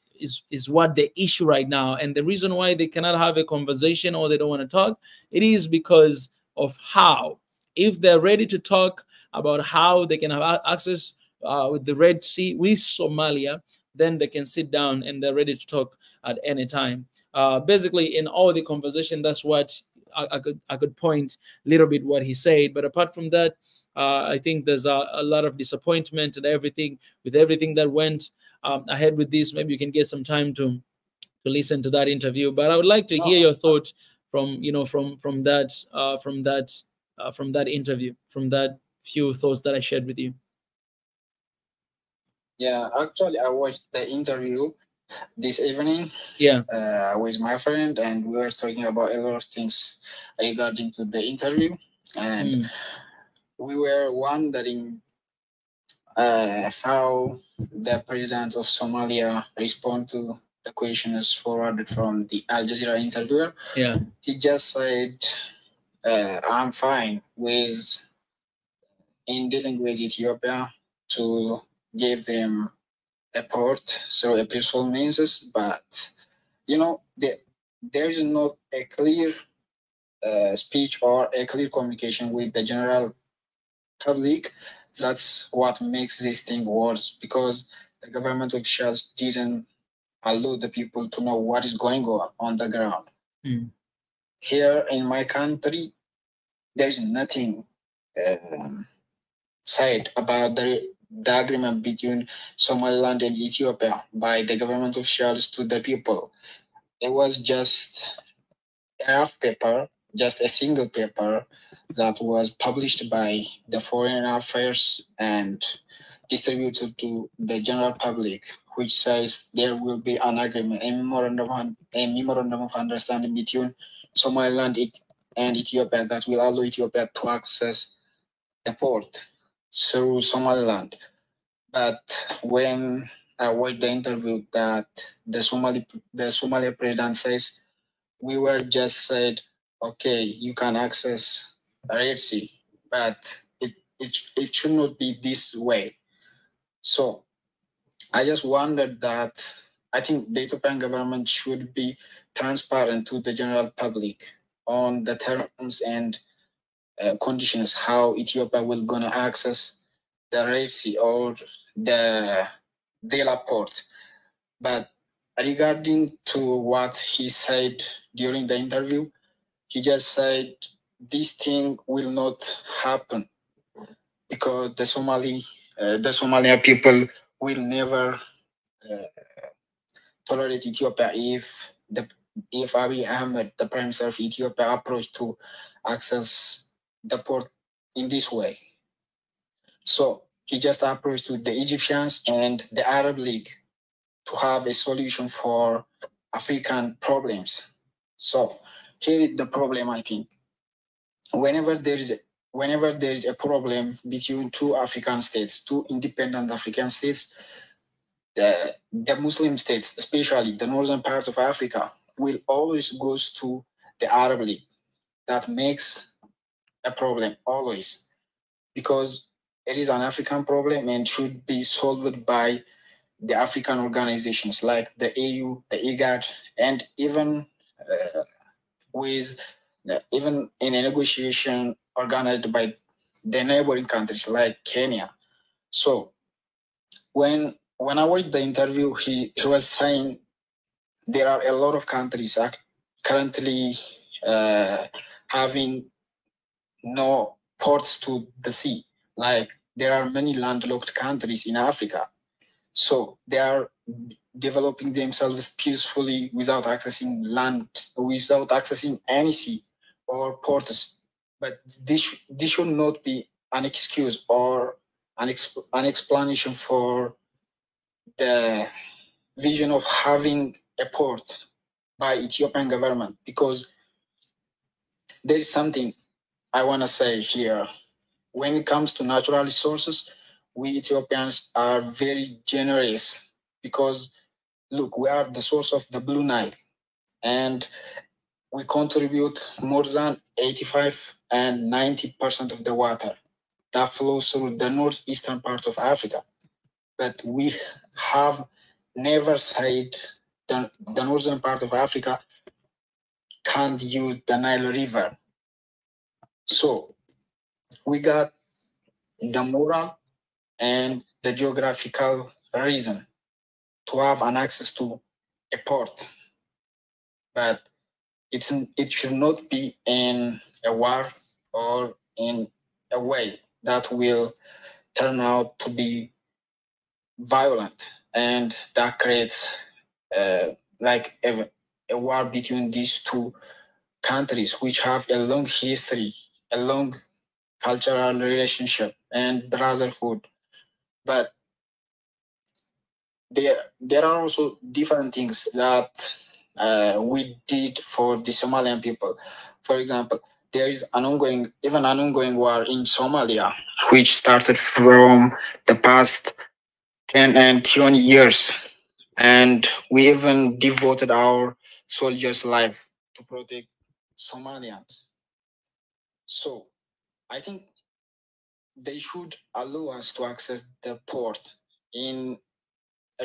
Speaker 1: what the issue right now. And the reason why they cannot have a conversation or they don't want to talk, it is because of how. If they're ready to talk about how they can have access with the Red Sea, with Somalia, then they can sit down and they're ready to talk at any time. Basically, in all the conversation, that's what I could point a little bit what he said. But apart from that, I think there's a lot of disappointment and everything that went ahead with this. Maybe you can get some time to listen to that interview. But I would like to hear your thoughts from that interview, from that few thoughts that I shared with you.
Speaker 5: Yeah, actually, I watched the interview this evening.
Speaker 1: Yeah.
Speaker 5: With my friend, and we were talking about a lot of things regarding to the interview, and we were wondering how the president of Somalia respond to the questions forwarded from the Al Jazeera interviewer.
Speaker 1: Yeah.
Speaker 5: He just said, "I'm fine with in dealing with Ethiopia to give them a port, so a peaceful means, but there is not a clear speech or a clear communication with the general public. That's what makes this thing worse, because the government officials didn't allow the people to know what is going on the ground. Here in my country, there's nothing said about the agreement between Somaliland and Ethiopia by the government officials to the people. It was just a rough paper, just a single paper that was published by the Foreign Affairs and distributed to the general public, which says there will be an agreement, a memorandum of understanding between Somaliland and Ethiopia that will allow Ethiopia to access the port through Somaliland. But when I watched the interview that the Somali president says, we were just said, okay, you can access Red Sea, but it should not be this way. So I just wondered that I think the Ethiopian government should be transparent to the general public on the terms and conditions how Ethiopia will gonna access the Red Sea or the Dela port. But regarding to what he said during the interview, he just said this thing will not happen because the Somalian people will never tolerate Ethiopia if Abiy Ahmed, the Prime Minister of Ethiopia, approach to access the port in this way. So he just approached to the Egyptians and the Arab League to have a solution for African problems. So here is the problem, I think. Whenever there is a problem between two African states, two independent African states, the Muslim states, especially the northern parts of Africa, will always goes to the Arab League. That makes a problem always, because it is an African problem and should be solved by the African organizations like the AU, the IGAD, and even even in a negotiation organized by the neighboring countries like Kenya. So when I watched the interview, he was saying there are a lot of countries currently having no ports to the sea. Like there are many landlocked countries in Africa. So they are developing themselves peacefully without accessing land, without accessing any sea or ports. But this should not be an excuse or an explanation for the vision of having a port by Ethiopian government, because there is something I want to say here. When it comes to natural resources, we Ethiopians are very generous, because look, we are the source of the Blue Nile, and we contribute more than 85 and 90% of the water that flows through the northeastern part of Africa. But we have never said the northern part of Africa can't use the Nile River. So we got the moral and the geographical reason to have an access to a port, but it should not be in a war or in a way that will turn out to be violent, and that creates like a war between these two countries, which have a long history, a long cultural relationship and brotherhood. But there are also different things that we did for the Somalian people. For example, there is an ongoing war in Somalia, which started from the past 10 and 20 years. And we even devoted our soldiers' life to protect Somalians. So I think they should allow us to access the port in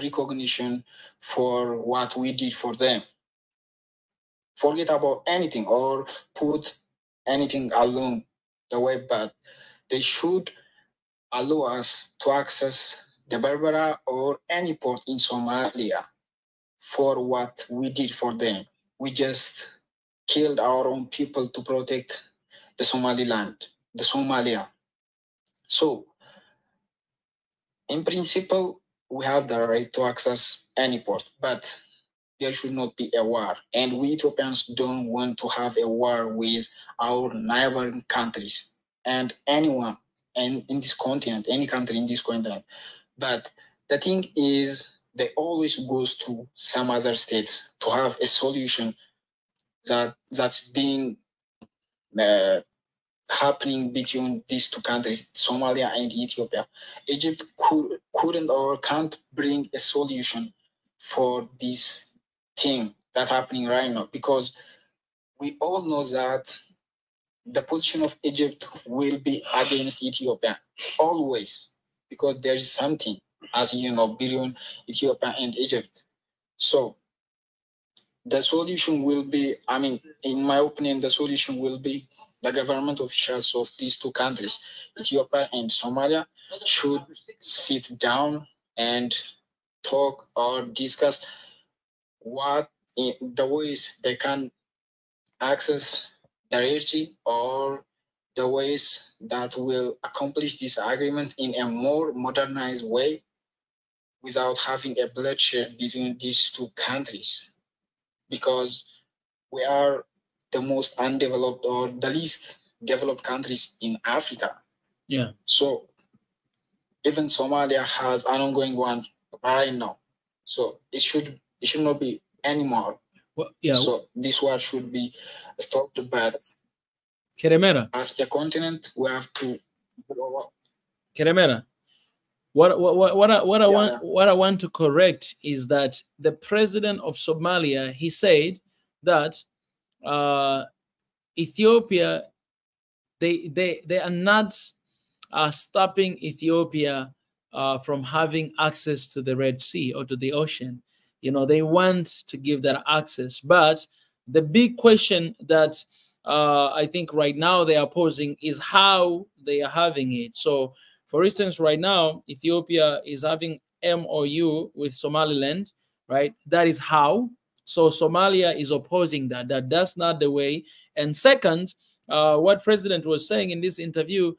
Speaker 5: recognition for what we did for them. Forget about anything or put anything along the way, but they should allow us to access the Berbera or any port in Somalia for what we did for them. We just killed our own people to protect the Somaliland, the Somalia. So, in principle, we have the right to access any port, but there should not be a war. And we Ethiopians don't want to have a war with our neighboring countries and anyone in this continent, any country in this continent. But the thing is, they always goes to some other states to have a solution that's being happening between these two countries, Somalia and Ethiopia. Egypt couldn't or can't bring a solution for this thing that's happening right now, because we all know that the position of Egypt will be against Ethiopia always, because there is something, as you know, between Ethiopia and Egypt. So the solution will be, I mean, in my opinion, the solution will be the government officials of these two countries, Ethiopia and Somalia, should sit down and talk or discuss what the ways they can access the Red Sea, or the ways that will accomplish this agreement in a more modernized way without having a bloodshed between these two countries, because we are the most undeveloped or the least developed countries in Africa.
Speaker 1: Yeah.
Speaker 5: So even Somalia has an ongoing one right now. So it should not be anymore.
Speaker 1: Well, yeah.
Speaker 5: So this war should be stopped. But
Speaker 1: Keremera,
Speaker 5: as a continent, we have to grow up.
Speaker 1: Keremera, what I want to correct is that the president of Somalia, he said that Ethiopia, they are not stopping Ethiopia from having access to the Red Sea or to the ocean. You know, they want to give that access, but the big question that I think right now they are posing is how they are having it. So, for instance, right now Ethiopia is having MOU with Somaliland, right? That is how. So Somalia is opposing that. That's not the way. And second, what President was saying in this interview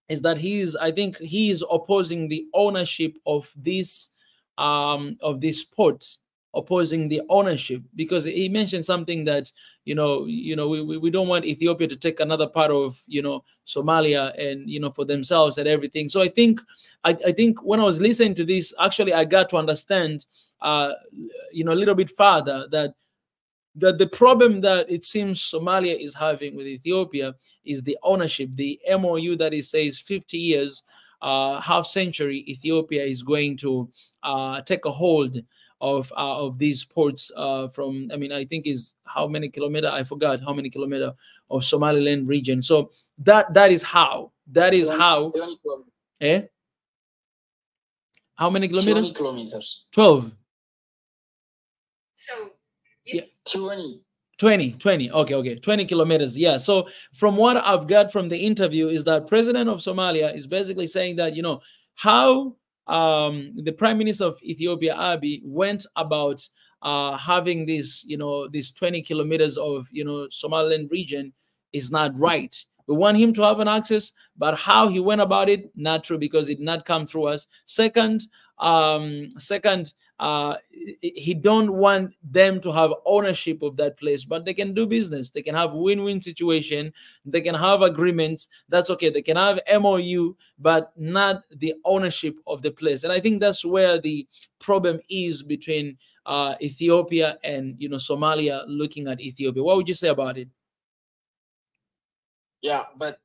Speaker 1: is that I think he is opposing the ownership of this port, opposing the ownership, because he mentioned something that we don't want Ethiopia to take another part of Somalia and for themselves and everything. So I think when I was listening to this, actually I got to understand a little bit further that the problem that it seems Somalia is having with Ethiopia is the ownership, the MOU that it says 50 years, half century, Ethiopia is going to take a hold of these ports from, I mean, I think is how many kilometer, I forgot how many kilometer of Somaliland region. So that is how
Speaker 5: 20 kilometers.
Speaker 1: Eh? How many kilometers?
Speaker 5: 20 kilometers.
Speaker 1: 12.
Speaker 5: So yeah, 20.
Speaker 1: 20. Okay. 20 kilometers. Yeah. So from what I've got from the interview is that President of Somalia is basically saying that, you know, how the Prime Minister of Ethiopia, Abiy, went about having this, you know, these 20 kilometers of, you know, Somaliland region is not right. We want him to have an access, but how he went about it, not true, because it did not come through us. Second, he don't want them to have ownership of that place, but they can do business. They can have win-win situation. They can have agreements. That's okay. They can have MOU, but not the ownership of the place. And I think that's where the problem is between Ethiopia and, you know, Somalia looking at Ethiopia. What would you say about it?
Speaker 5: Yeah, but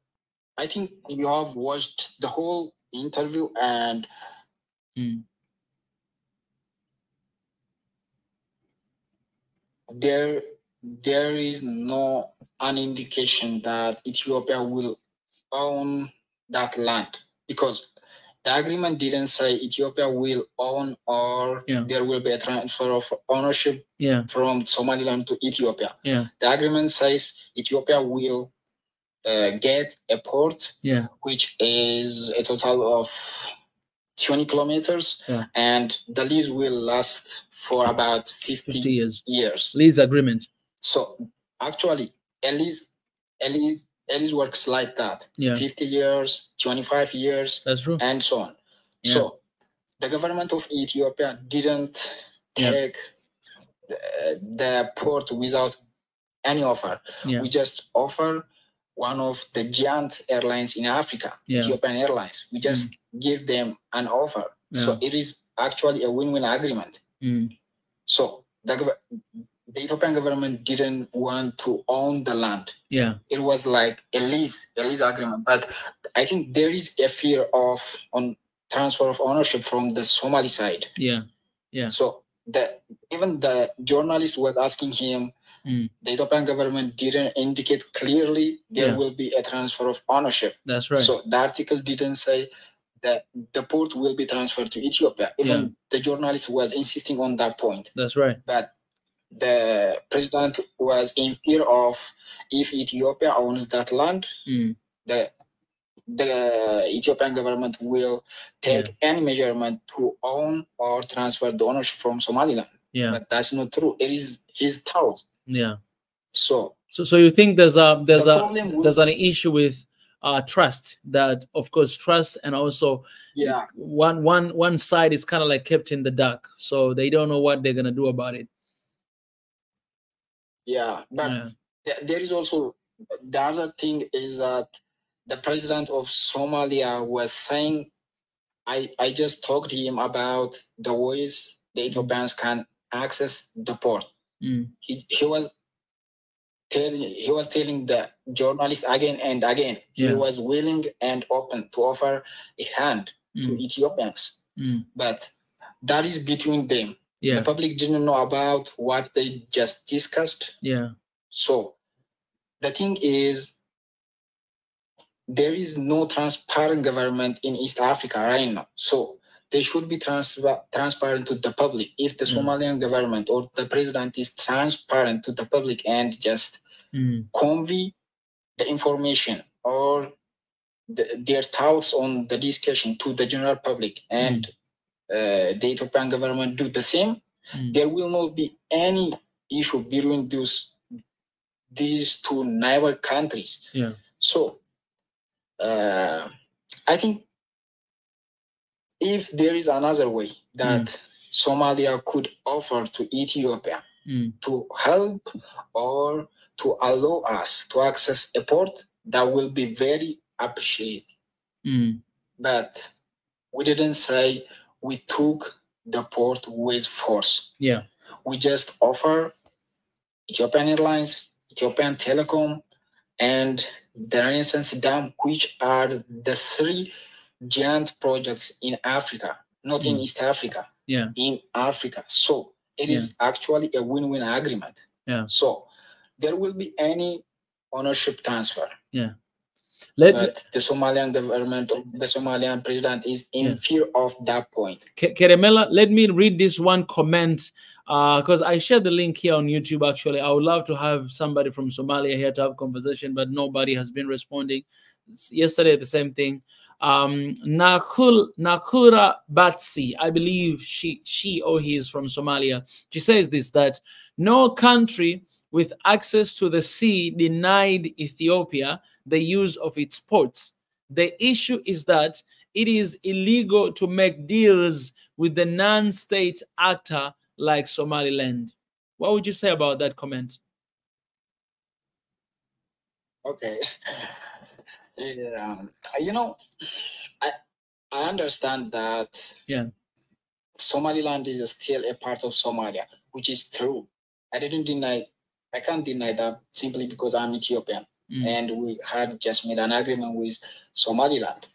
Speaker 5: I think you have watched the whole interview, and there is no an indication that Ethiopia will own that land, because the agreement didn't say Ethiopia will own or there will be a transfer of ownership from Somaliland to Ethiopia. The agreement says Ethiopia will get a port, which is a total of 20 kilometers, and the lease will last for about 50 years.
Speaker 1: Lease agreement.
Speaker 5: So actually, a lease works like that. 50 years, 25 years,
Speaker 1: that's true,
Speaker 5: and so on. So the government of Ethiopia didn't take the port without any offer. We just offer one of the giant airlines in Africa, Ethiopian Airlines. We just give them an offer. So it is actually a win-win agreement. So the Ethiopian government didn't want to own the land. It was like a lease agreement. But I think there is a fear of transfer of ownership from the Somali side. So even the journalist was asking him, the Ethiopian government didn't indicate clearly there will be a transfer of ownership.
Speaker 1: That's right.
Speaker 5: So the article didn't say that the port will be transferred to Ethiopia. Even the journalist was insisting on that point.
Speaker 1: That's right.
Speaker 5: But the president was in fear of, if Ethiopia owns that land, the Ethiopian government will take any measurement to own or transfer the ownership from Somaliland. But that's not true. It is his thought. So
Speaker 1: you think there's an issue with trust, that of course trust, and also one side is kind of like kept in the dark, so they don't know what they're gonna do about it.
Speaker 5: But there is also the other thing is that the president of Somalia was saying, I just talked to him about the ways the Ethiopians can access the port. He was telling the journalist again and again, he was willing and open to offer a hand to Ethiopians. But that is between them. The public didn't know about what they just discussed. So the thing is, there is no transparent government in East Africa right now. So they should be transparent to the public. If the Somalian government or the president is transparent to the public and just convey the information or their thoughts on the discussion to the general public, and the Ethiopian government do the same, there will not be any issue between these two neighbor countries. So I think if there is another way that Somalia could offer to Ethiopia to help or to allow us to access a port, that will be very appreciated. But we didn't say we took the port with force. We just offer Ethiopian Airlines, Ethiopian Telecom, and the Renaissance Dam, which are the three giant projects in Africa, not in East Africa. in Africa. So it is actually a win-win agreement. So there will be any ownership transfer. But the Somalian government, the Somalian president is in fear of that point.
Speaker 1: Keremela, let me read this one comment because I shared the link here on YouTube. Actually, I would love to have somebody from Somalia here to have conversation, but nobody has been responding. Yesterday, the same thing. Nakura Batsi, I believe she or he is from Somalia. She says this, that no country with access to the sea denied Ethiopia the use of its ports. The issue is that it is illegal to make deals with the non-state actor like Somaliland. What would you say about that comment?
Speaker 5: Okay. You know, I understand that Somaliland is still a part of Somalia, which is true. I can't deny that simply because I'm Ethiopian. And we had just made an agreement with Somaliland.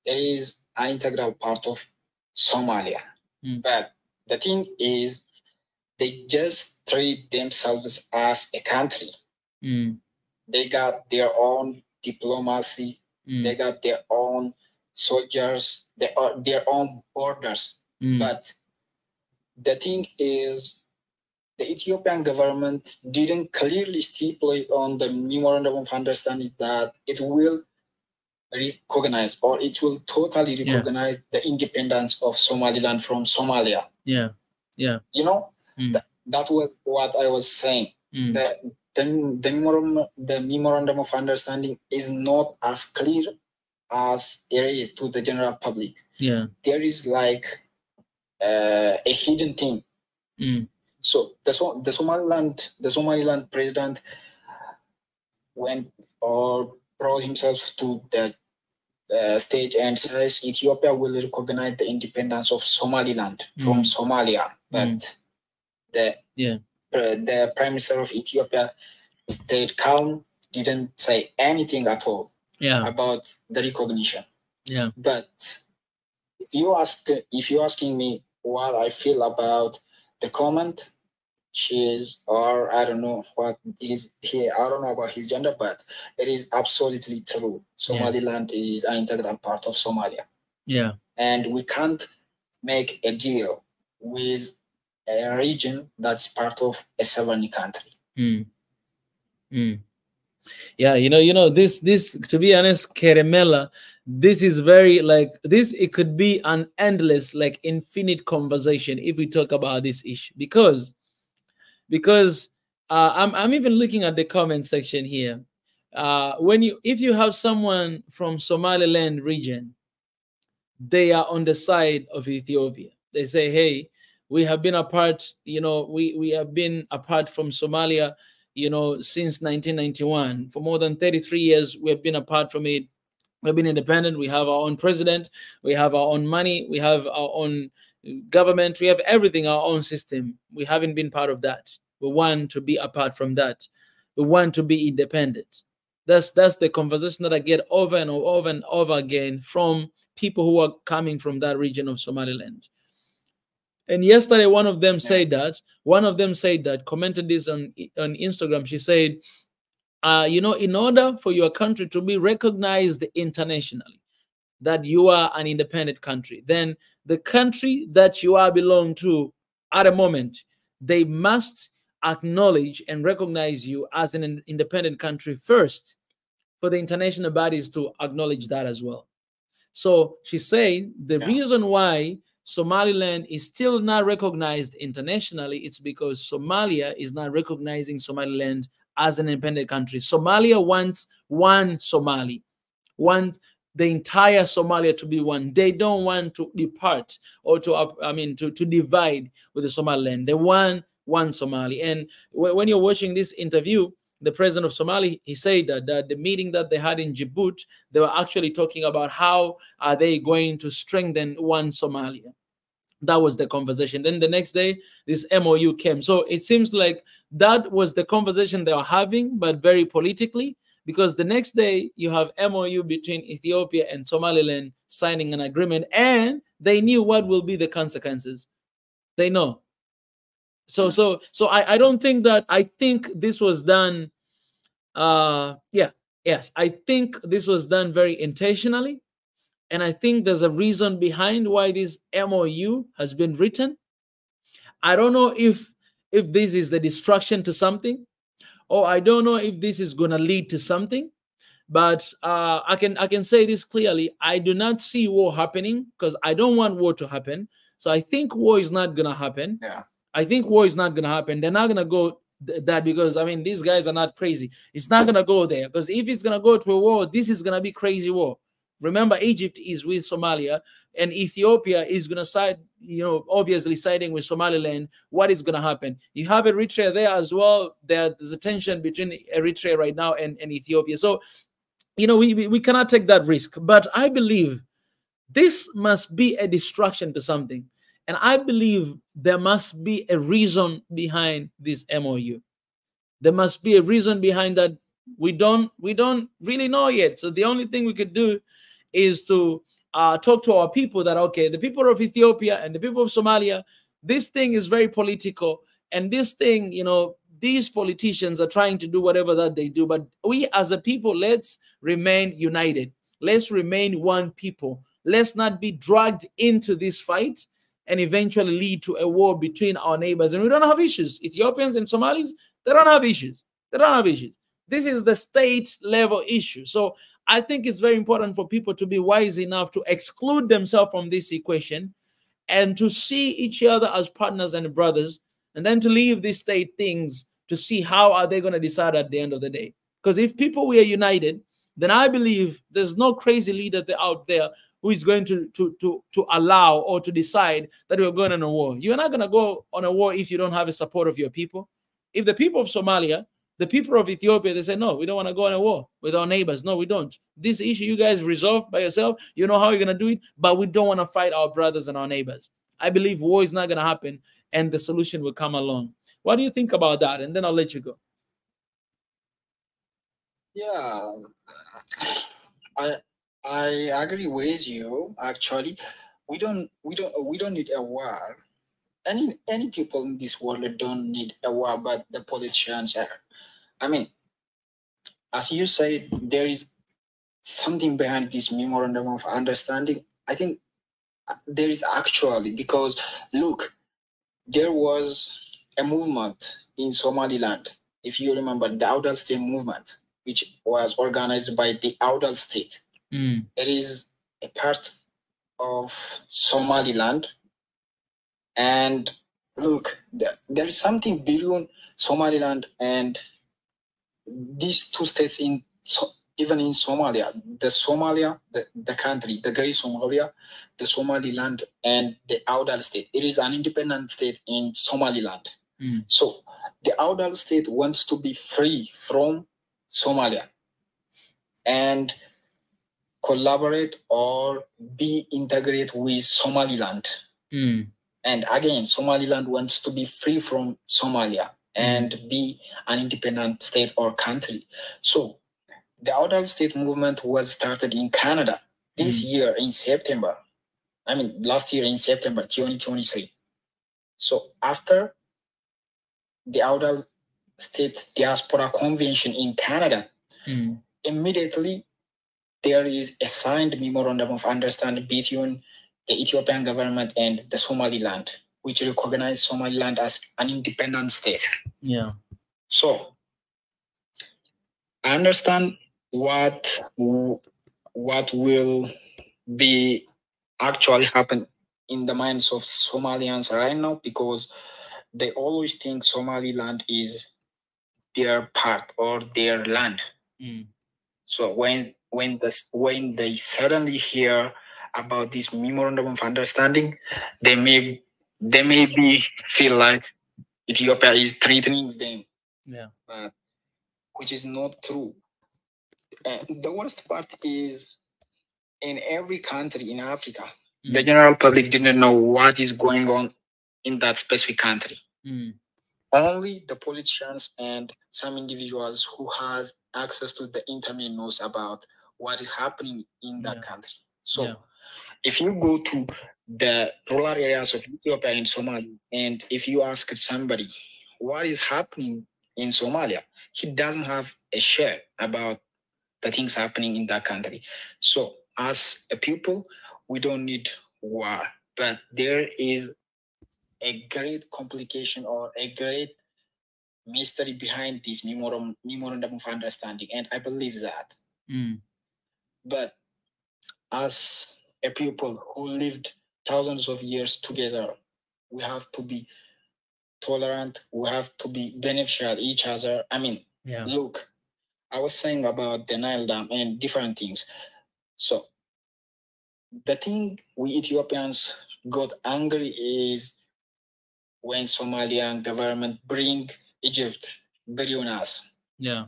Speaker 5: It is an integral part of Somalia. But the thing is, they just treat themselves as a country. They got their own diplomacy. They got their own soldiers, their own borders. But the thing is, the Ethiopian government didn't clearly stipulate on the memorandum of understanding that it will recognize or it will totally recognize the independence of Somaliland from Somalia. You know, that was what I was saying. The memorandum of understanding is not as clear as it is to the general public. There is like a hidden thing. So the Somaliland president went or brought himself to the stage and says Ethiopia will recognize the independence of Somaliland from Somalia. But the Prime Minister of Ethiopia stayed calm, didn't say anything at all about the recognition. But if you're asking me what I feel about the comment, or I don't know what is here. I don't know about his gender, but it is absolutely true. Somaliland is an integral part of Somalia. And we can't make a deal with a region that's part of a sovereign country.
Speaker 1: Yeah, you know, this to be honest, Keremela, this is very like this. It could be an endless, like infinite conversation if we talk about this issue because I'm even looking at the comment section here. If you have someone from Somaliland region, they are on the side of Ethiopia. They say, hey, we have been apart, you know, we have been apart from Somalia, you know, since 1991. For more than 33 years, we have been apart from it. We've been independent. We have our own president. We have our own money. We have our own government. We have everything, our own system. We haven't been part of that. We want to be apart from that. We want to be independent. That's the conversation that I get over and over and over again from people who are coming from that region of Somaliland. And yesterday, one of them said that, commented this on Instagram. She said, you know, in order for your country to be recognized internationally, that you are an independent country, then the country that you are belong to at a moment, they must acknowledge and recognize you as an independent country first for the international bodies to acknowledge that as well. So she said the reason why Somaliland is still not recognized internationally, it's because Somalia is not recognizing Somaliland as an independent country. Somalia wants one Somali, wants the entire Somalia to be one. They don't want to depart or to divide with the Somaliland. They want one Somali. And when you're watching this interview, the president of Somalia, he said that the meeting that they had in Djibouti, they were actually talking about how are they going to strengthen one Somalia. That was the conversation. Then the next day, this MOU came. So it seems like that was the conversation they were having, but very politically, because the next day you have MOU between Ethiopia and Somaliland signing an agreement, and they knew what will be the consequences. They know. So I don't think that, I think this was done yes, I think this was done very intentionally, and I think there's a reason behind why this MOU has been written. I don't know if this is the distraction to something, or I don't know if this is going to lead to something. But I can say this clearly: I do not see war happening, because I don't want war to happen. So I think war is not going to happen.
Speaker 5: Yeah.
Speaker 1: I think war is not going to happen. They're not going to go that, because I mean, these guys are not crazy. It's not going to go there, because if it's going to go to a war, this is going to be crazy war. Remember, Egypt is with Somalia, and Ethiopia is going to side, obviously siding with Somaliland. What is going to happen? You have Eritrea there as well. There's a tension between Eritrea right now and Ethiopia. So, we cannot take that risk. But I believe this must be a distraction to something. And I believe there must be a reason behind this MOU. There must be a reason behind that. We don't really know yet. So the only thing we could do is to talk to our people that, okay, the people of Ethiopia and the people of Somalia, this thing is very political. And this thing, these politicians are trying to do whatever that they do. But we as a people, let's remain united. Let's remain one people. Let's not be dragged into this fight and eventually lead to a war between our neighbors. And we don't have issues. Ethiopians and Somalis, they don't have issues. They don't have issues. This is the state level issue. So I think it's very important for people to be wise enough to exclude themselves from this equation and to see each other as partners and brothers, and then to leave these state things to see how are they going to decide at the end of the day. Because if people were united, then I believe there's no crazy leader out there who is going to allow or to decide that we're going on a war. You're not going to go on a war if you don't have the support of your people. If the people of Somalia, the people of Ethiopia, they say, no, we don't want to go on a war with our neighbors. No, we don't. This issue you guys resolve by yourself. You know how you're going to do it, but we don't want to fight our brothers and our neighbors. I believe war is not going to happen and the solution will come along. What do you think about that? And then I'll let you go.
Speaker 5: Yeah, I agree with you. Actually, we don't need a war. Any people in this world don't need a war, but the politicians are. I mean, as you said, there is something behind this memorandum of understanding. I think there is actually, because look, there was a movement in Somaliland. If you remember, the Awdal State movement, which was organized by the Awdal State. It is a part of Somaliland. And look, there is something between Somaliland and these two states, even in Somalia, the country, the Great Somalia, the Somaliland, and the Awdal State. It is an independent state in Somaliland. So the Awdal State wants to be free from Somalia and collaborate or be integrated with Somaliland. And again, Somaliland wants to be free from Somalia and be an independent state or country. So the Awdal State movement was started in Canada this year in September. I mean, last year in September 2023. So after the Awdal State Diaspora Convention in Canada, immediately there is a signed memorandum of understanding between the Ethiopian government and the Somaliland, which recognizes Somaliland as an independent state.
Speaker 1: Yeah.
Speaker 5: So I understand what will be actually happen in the minds of Somalians right now, because they always think Somaliland is their part or their land. So when they suddenly hear about this memorandum of understanding, they may feel like Ethiopia is threatening them.
Speaker 1: Yeah.
Speaker 5: But which is not true. The worst part is, in every country in Africa, the general public didn't know what is going on in that specific country. Only the politicians and some individuals who has access to the internet knows about what is happening in that country. So if you go to the rural areas of Ethiopia and Somalia. And if you ask somebody what is happening in Somalia, he doesn't have a share about the things happening in that country. So as a people, we don't need war, but there is a great complication or a great mystery behind this memorandum of understanding, and I believe that. But as a people who lived thousands of years together, we have to be tolerant, we have to be beneficial each other. I mean, look, I was saying about the Nile Dam and different things. So the thing we Ethiopians got angry is when Somalian government bring Egypt bury on us.
Speaker 1: Yeah.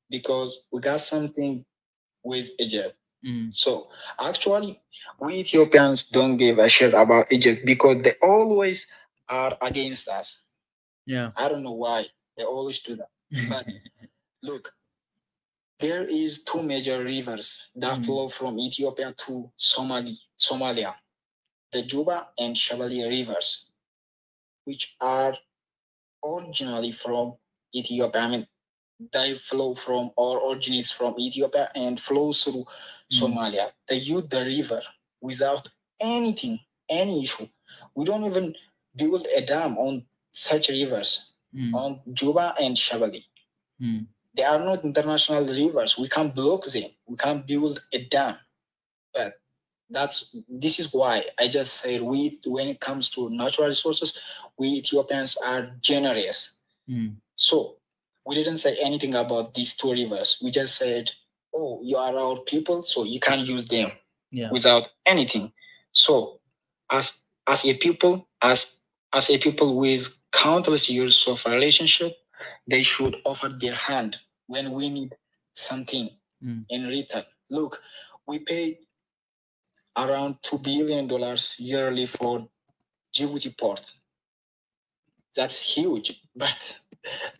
Speaker 5: Because we got something with Egypt. So actually, we Ethiopians don't give a shit about Egypt because they always are against us.
Speaker 1: Yeah.
Speaker 5: I don't know why they always do that. But look, there is two major rivers that flow from Ethiopia to Somalia, the Juba and Shabelle rivers, which are originally from Ethiopia. I mean, they flow from or originates from Ethiopia and flows through Somalia. They use the river without anything, any issue. We don't even build a dam on such rivers, on Juba and Shabelle. They are not international rivers. We can't block them. We can't build a dam. But this is why I just said when it comes to natural resources, we Ethiopians are generous. So we didn't say anything about these two rivers. We just said, oh, you are our people, so you can use them without anything. So as a people, as a people with countless years of relationship, they should offer their hand when we need something in return. Look, we pay around $2 billion yearly for Djibouti port. That's huge. But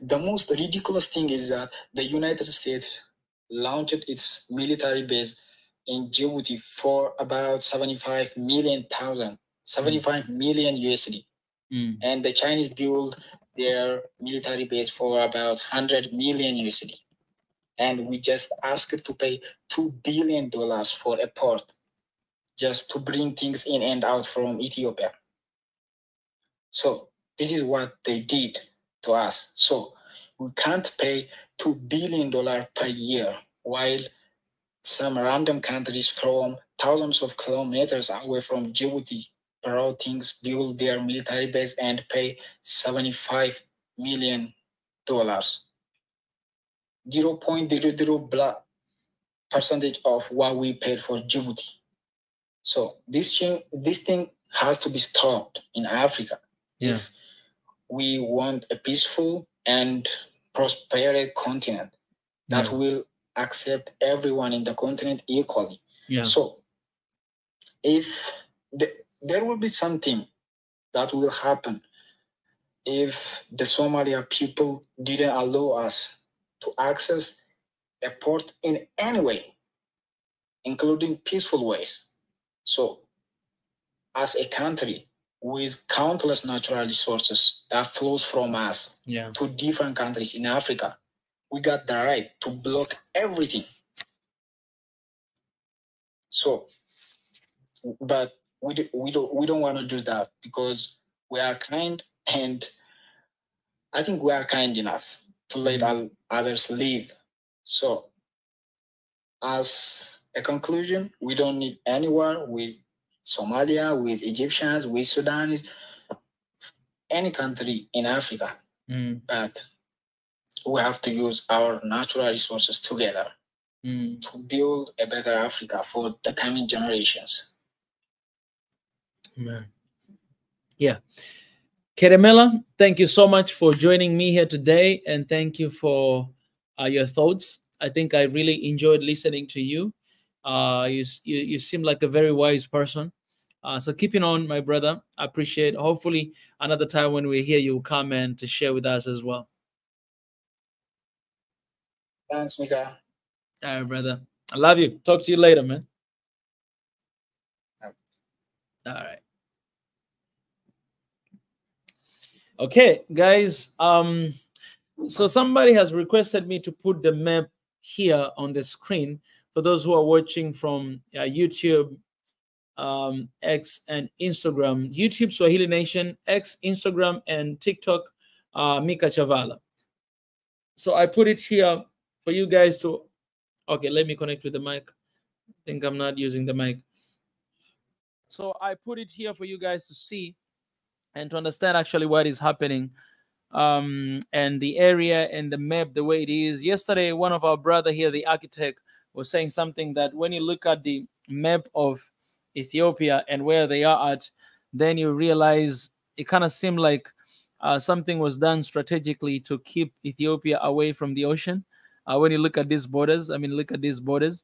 Speaker 5: the most ridiculous thing is that the United States launched its military base in Djibouti for about 75 million USD. And the Chinese built their military base for about 100 million USD. And we just asked to pay $2 billion for a port just to bring things in and out from Ethiopia. So this is what they did to us. So we can't pay $2 billion per year while some random countries from thousands of kilometers away from Djibouti borrow things, build their military base, and pay $75 million. 0.00% of what we paid for Djibouti. So this thing has to be stopped in Africa if we want a peaceful and prosperous continent that will accept everyone in the continent equally. So if there will be something that will happen if the Somalia people didn't allow us to access a port in any way, including peaceful ways. So as a country with countless natural resources that flows from us to different countries in Africa, we got the right to block everything. So, but we don't want to do that because we are kind, and I think we are kind enough to let others live. So, as a conclusion, we don't need any war with Somalia, with Egyptians, with Sudanese, any country in Africa. But we have to use our natural resources together to build a better Africa for the coming generations.
Speaker 1: Yeah. Keremela, thank you so much for joining me here today, and thank you for your thoughts. I think I really enjoyed listening to you. You seem like a very wise person. So keeping on, my brother. I appreciate it. Hopefully another time when we're here, you'll come and to share with us as well.
Speaker 5: Thanks, Mika.
Speaker 1: All right, brother. I love you. Talk to you later, man. All right. Okay, guys. So somebody has requested me to put the map here on the screen for those who are watching from YouTube, X, and Instagram. YouTube Swahili Nation, X, Instagram, and TikTok, Mika Chavala. So I put it here for you guys to. Okay, let me connect with the mic. I think I'm not using the mic. So I put it here for you guys to see and to understand actually what is happening, and the area and the map the way it is. Yesterday, one of our brother here, the architect, was saying something that when you look at the map of Ethiopia and where they are at, then you realize it kind of seemed like something was done strategically to keep Ethiopia away from the ocean. When you look at these borders, I mean, look at these borders.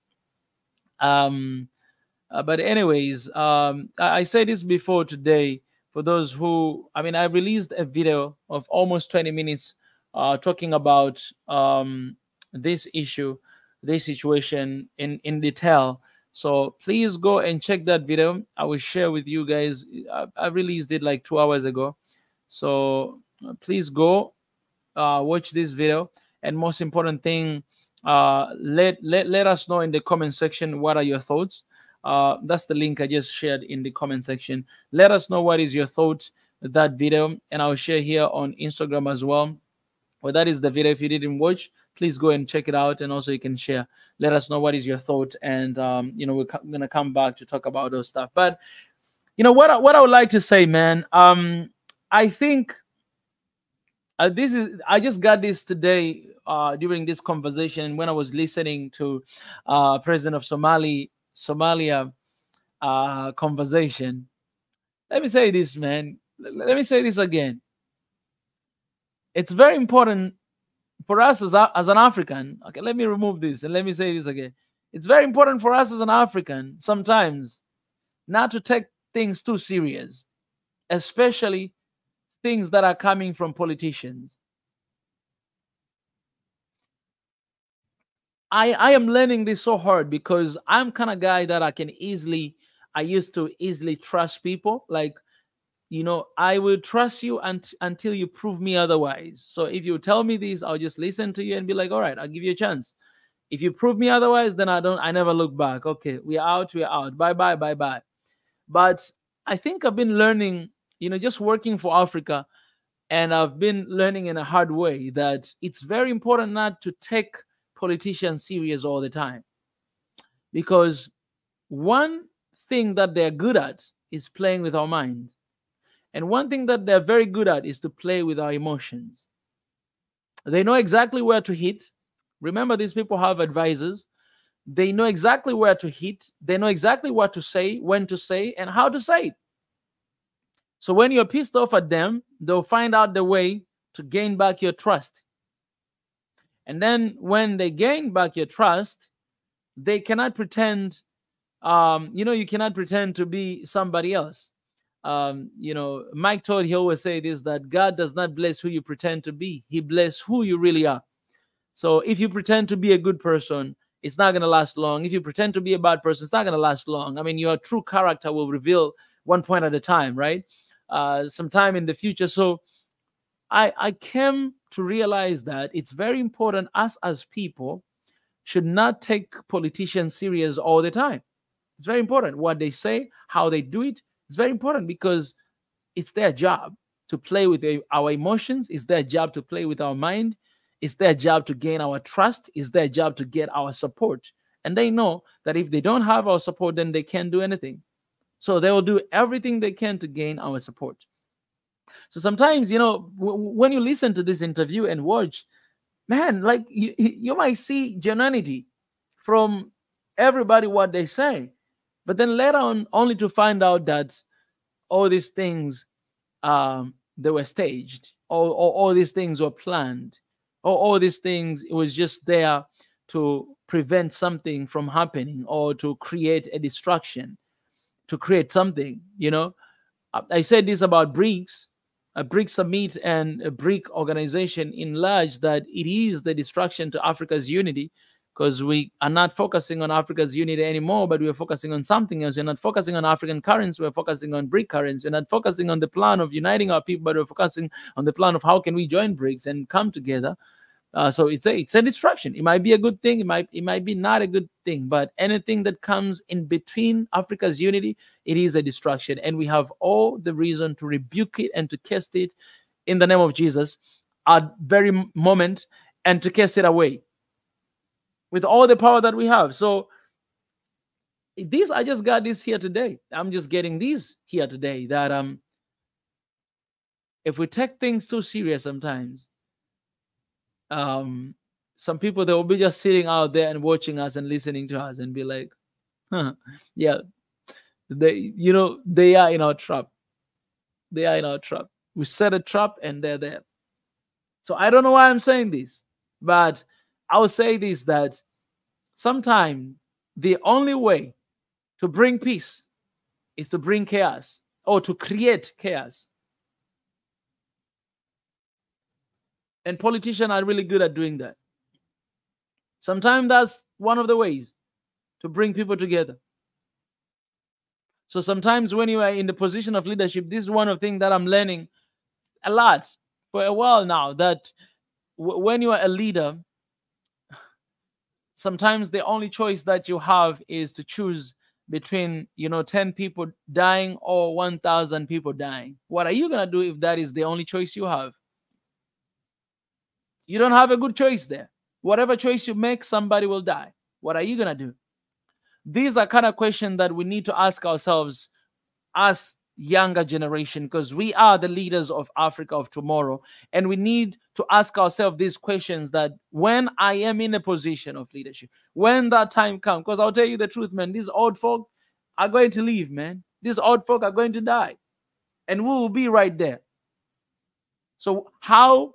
Speaker 1: But anyways, I said this before today. For those who, I mean, I released a video of almost 20 minutes talking about this issue, this situation in detail. So please go and check that video. I will share with you guys. I released it like 2 hours ago. So please go watch this video. And most important thing, let us know in the comment section what are your thoughts. That's the link I just shared in the comment section. Let us know what is your thought with that video, and I'll share here on Instagram as well. Well, that is the video. If you didn't watch, please go and check it out, and also you can share. Let us know what is your thought, and we're gonna come back to talk about those stuff. But what I would like to say, man. I think I just got this today during this conversation when I was listening to President of Somalia conversation. Let me say this, man. Let me say this again. It's very important for us as an African. Okay, let me remove this and let me say this again. It's very important for us as an African sometimes not to take things too serious, especially things that are coming from politicians. I am learning this so hard because I'm kind of guy that I used to easily trust people. Like, I will trust you until you prove me otherwise. So if you tell me this, I'll just listen to you and be like, all right, I'll give you a chance. If you prove me otherwise, then I never look back. Okay, we're out. Bye bye, bye bye. But I think I've been learning, just working for Africa, and I've been learning in a hard way that it's very important not to take politicians serious all the time, because one thing that they're good at is playing with our mind, and one thing that they're very good at is to play with our emotions. They know exactly where to hit. Remember, these people have advisors. They know exactly where to hit. They know exactly what to say, when to say, and how to say it. So when you're pissed off at them, they'll find out the way to gain back your trust. And then when they gain back your trust, they cannot pretend, you cannot pretend to be somebody else. Mike Todd, he always say this, that God does not bless who you pretend to be. He bless who you really are. So if you pretend to be a good person, it's not going to last long. If you pretend to be a bad person, it's not going to last long. I mean, your true character will reveal one point at a time, right? Sometime in the future. So I came to realize that it's very important us as people should not take politicians serious all the time. It's very important what they say, how they do it. It's very important because it's their job to play with our emotions. It's their job to play with our mind. It's their job to gain our trust. It's their job to get our support. And they know that if they don't have our support, then they can't do anything. So they will do everything they can to gain our support. So sometimes, when you listen to this interview and watch, man, like you might see genuinity from everybody, what they say. But then later on, only to find out that all these things, they were staged, or all these things were planned, or all these things, it was just there to prevent something from happening or to create a distraction, to create something, I said this about BRICS, a BRICS summit and a BRIC organization in large, that it is the distraction to Africa's unity, because we are not focusing on Africa's unity anymore, but we're focusing on something else. We're not focusing on African currency, we're focusing on BRIC currency. We're not focusing on the plan of uniting our people, but we're focusing on the plan of how can we join BRICS and come together. So it's a distraction. It might be a good thing, it might be not a good thing, but anything that comes in between Africa's unity, it is a distraction. And we have all the reason to rebuke it and to cast it in the name of Jesus at very moment, and to cast it away with all the power that we have. So this, I just got this here today. I'm just getting these here today, that if we take things too serious sometimes, some people, they will be just sitting out there and watching us and listening to us and be like, huh, yeah, they are in our trap. They are in our trap. We set a trap and they're there. So I don't know why I'm saying this, but I will say this, that sometimes the only way to bring peace is to bring chaos, or to create chaos. And politicians are really good at doing that. Sometimes that's one of the ways to bring people together. So sometimes when you are in the position of leadership, this is one of the things that I'm learning a lot for a while now, that when you are a leader, sometimes the only choice that you have is to choose between 10 people dying or 1,000 people dying. What are you going to do if that is the only choice you have? You don't have a good choice there. Whatever choice you make, somebody will die. What are you going to do? These are kind of questions that we need to ask ourselves as younger generation, because we are the leaders of Africa of tomorrow, and we need to ask ourselves these questions, that when I am in a position of leadership, when that time comes, because I'll tell you the truth, man, these old folk are going to leave, man. These old folk are going to die, and we will be right there. So how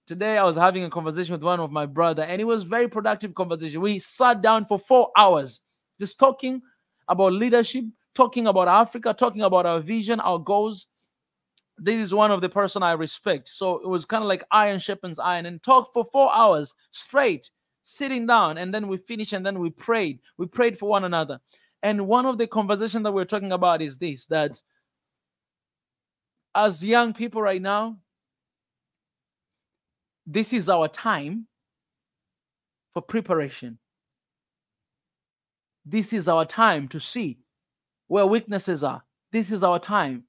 Speaker 1: today I was having a conversation with one of my brother, and it was a very productive conversation. We sat down for 4 hours just talking about leadership, talking about Africa, talking about our vision, our goals. This is one of the person I respect. So it was kind of like iron sharpens iron, and talked for 4 hours straight, sitting down, and then we finished, and then we prayed. We prayed for one another. And one of the conversations that we're talking about is this, that as young people right now, this is our time for preparation. This is our time to see where weaknesses are. This is our time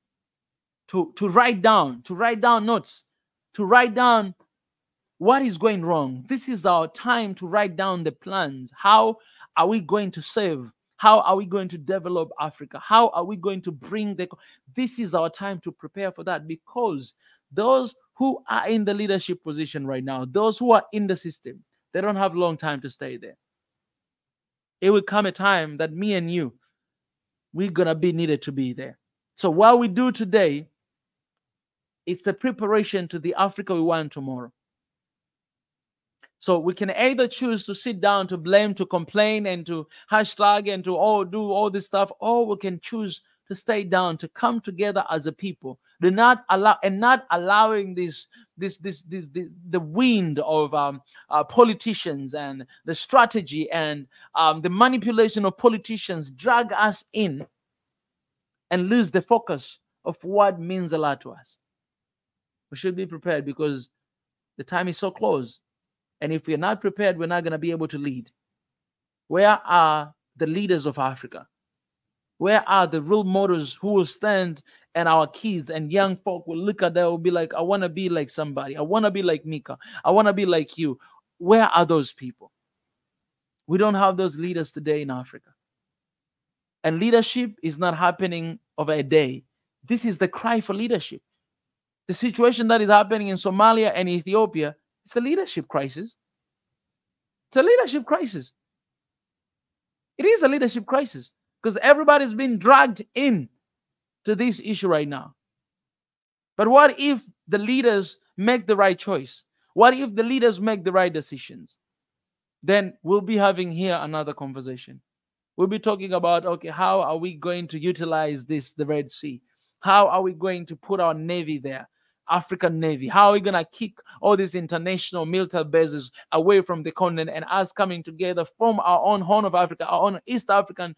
Speaker 1: to write down notes, to write down what is going wrong. This is our time to write down the plans. How are we going to save? How are we going to develop Africa? How are we going to bring this is our time to prepare for that, because those who are in the leadership position right now, those who are in the system, they don't have long time to stay there. It will come a time that me and you, we're going to be needed to be there. So what we do today is the preparation to the Africa we want tomorrow. So we can either choose to sit down, to blame, to complain, and to hashtag, and to do all this stuff, or we can choose to stay down, to come together as a people, not allowing the wind of politicians and the strategy and the manipulation of politicians drag us in and lose the focus of what means a lot to us. We should be prepared, because the time is so close. And if we're not prepared, we're not going to be able to lead. Where are the leaders of Africa? Where are the role models who will stand, and our kids and young folk will look at that, will be like, I want to be like somebody. I want to be like Mika. I want to be like you. Where are those people? We don't have those leaders today in Africa. And leadership is not happening over a day. This is the cry for leadership. The situation that is happening in Somalia and Ethiopia, it's a leadership crisis. It's a leadership crisis. It is a leadership crisis, because everybody's been dragged in to this issue right now. But what if the leaders make the right choice? What if the leaders make the right decisions? Then we'll be having here another conversation. We'll be talking about, okay, how are we going to utilize the Red Sea? How are we going to put our navy there? African Navy? How are we going to kick all these international military bases away from the continent, and us coming together, form our own Horn of Africa, our own East African,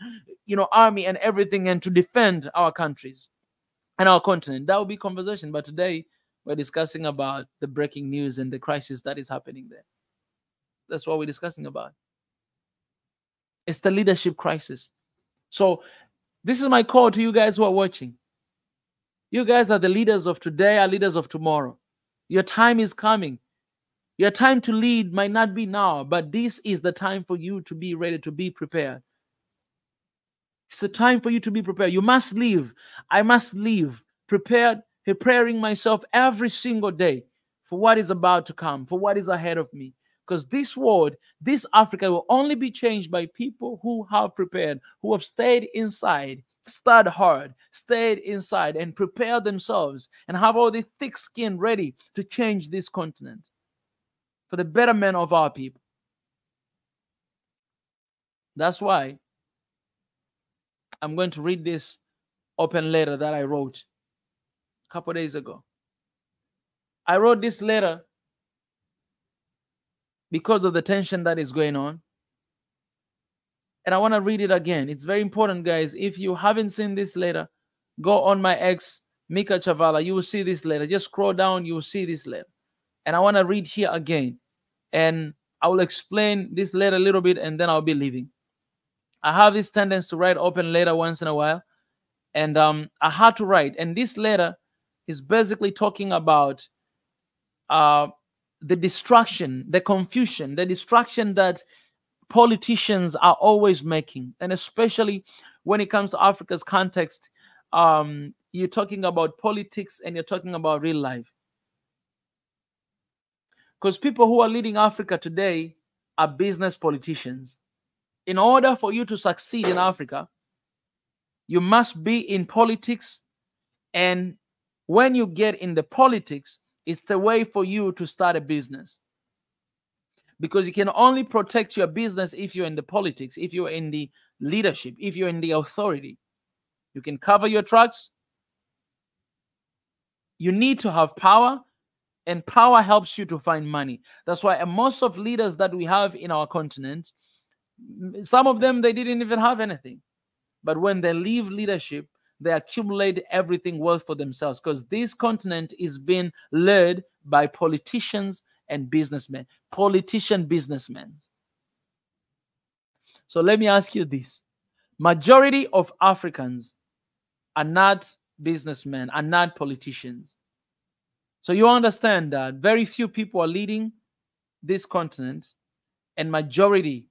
Speaker 1: army and everything, and to defend our countries and our continent? That will be conversation. But today we're discussing about the breaking news and the crisis that is happening there. That's what we're discussing about. It's the leadership crisis. So this is my call to you guys who are watching. You guys are the leaders of today, are leaders of tomorrow. Your time is coming. Your time to lead might not be now, but this is the time for you to be ready, to be prepared. It's the time for you to be prepared. You must live. I must live prepared, preparing myself every single day for what is about to come, for what is ahead of me. Because this world, this Africa will only be changed by people who have prepared, who have stayed inside, studied hard, stayed inside, and prepared themselves, and have all the thick skin ready to change this continent for the betterment of our people. That's why I'm going to read this open letter that I wrote a couple days ago. I wrote this letter because of the tension that is going on. And I want to read it again. It's very important, guys. If you haven't seen this letter, go on my ex, Mika Chavala. You will see this letter. Just scroll down. You will see this letter. And I want to read here again. And I will explain this letter a little bit, and then I'll be leaving. I have this tendency to write open letter once in a while. And I had to write. And this letter is basically talking about the distraction, the confusion, the distraction that politicians are always making. And especially when it comes to Africa's context, you're talking about politics and you're talking about real life. Because people who are leading Africa today are business politicians. In order for you to succeed in Africa, you must be in politics. And when you get in the politics, it's the way for you to start a business. Because you can only protect your business if you're in the politics, if you're in the leadership, if you're in the authority. You can cover your tracks. You need to have power, and power helps you to find money. That's why most of leaders that we have in our continent, some of them, they didn't even have anything. But when they leave leadership, they accumulate everything wealth for themselves, because this continent is being led by politicians and businessmen. Politician businessmen. So let me ask you this. Majority of Africans are not businessmen, are not politicians. So you understand that very few people are leading this continent, and majority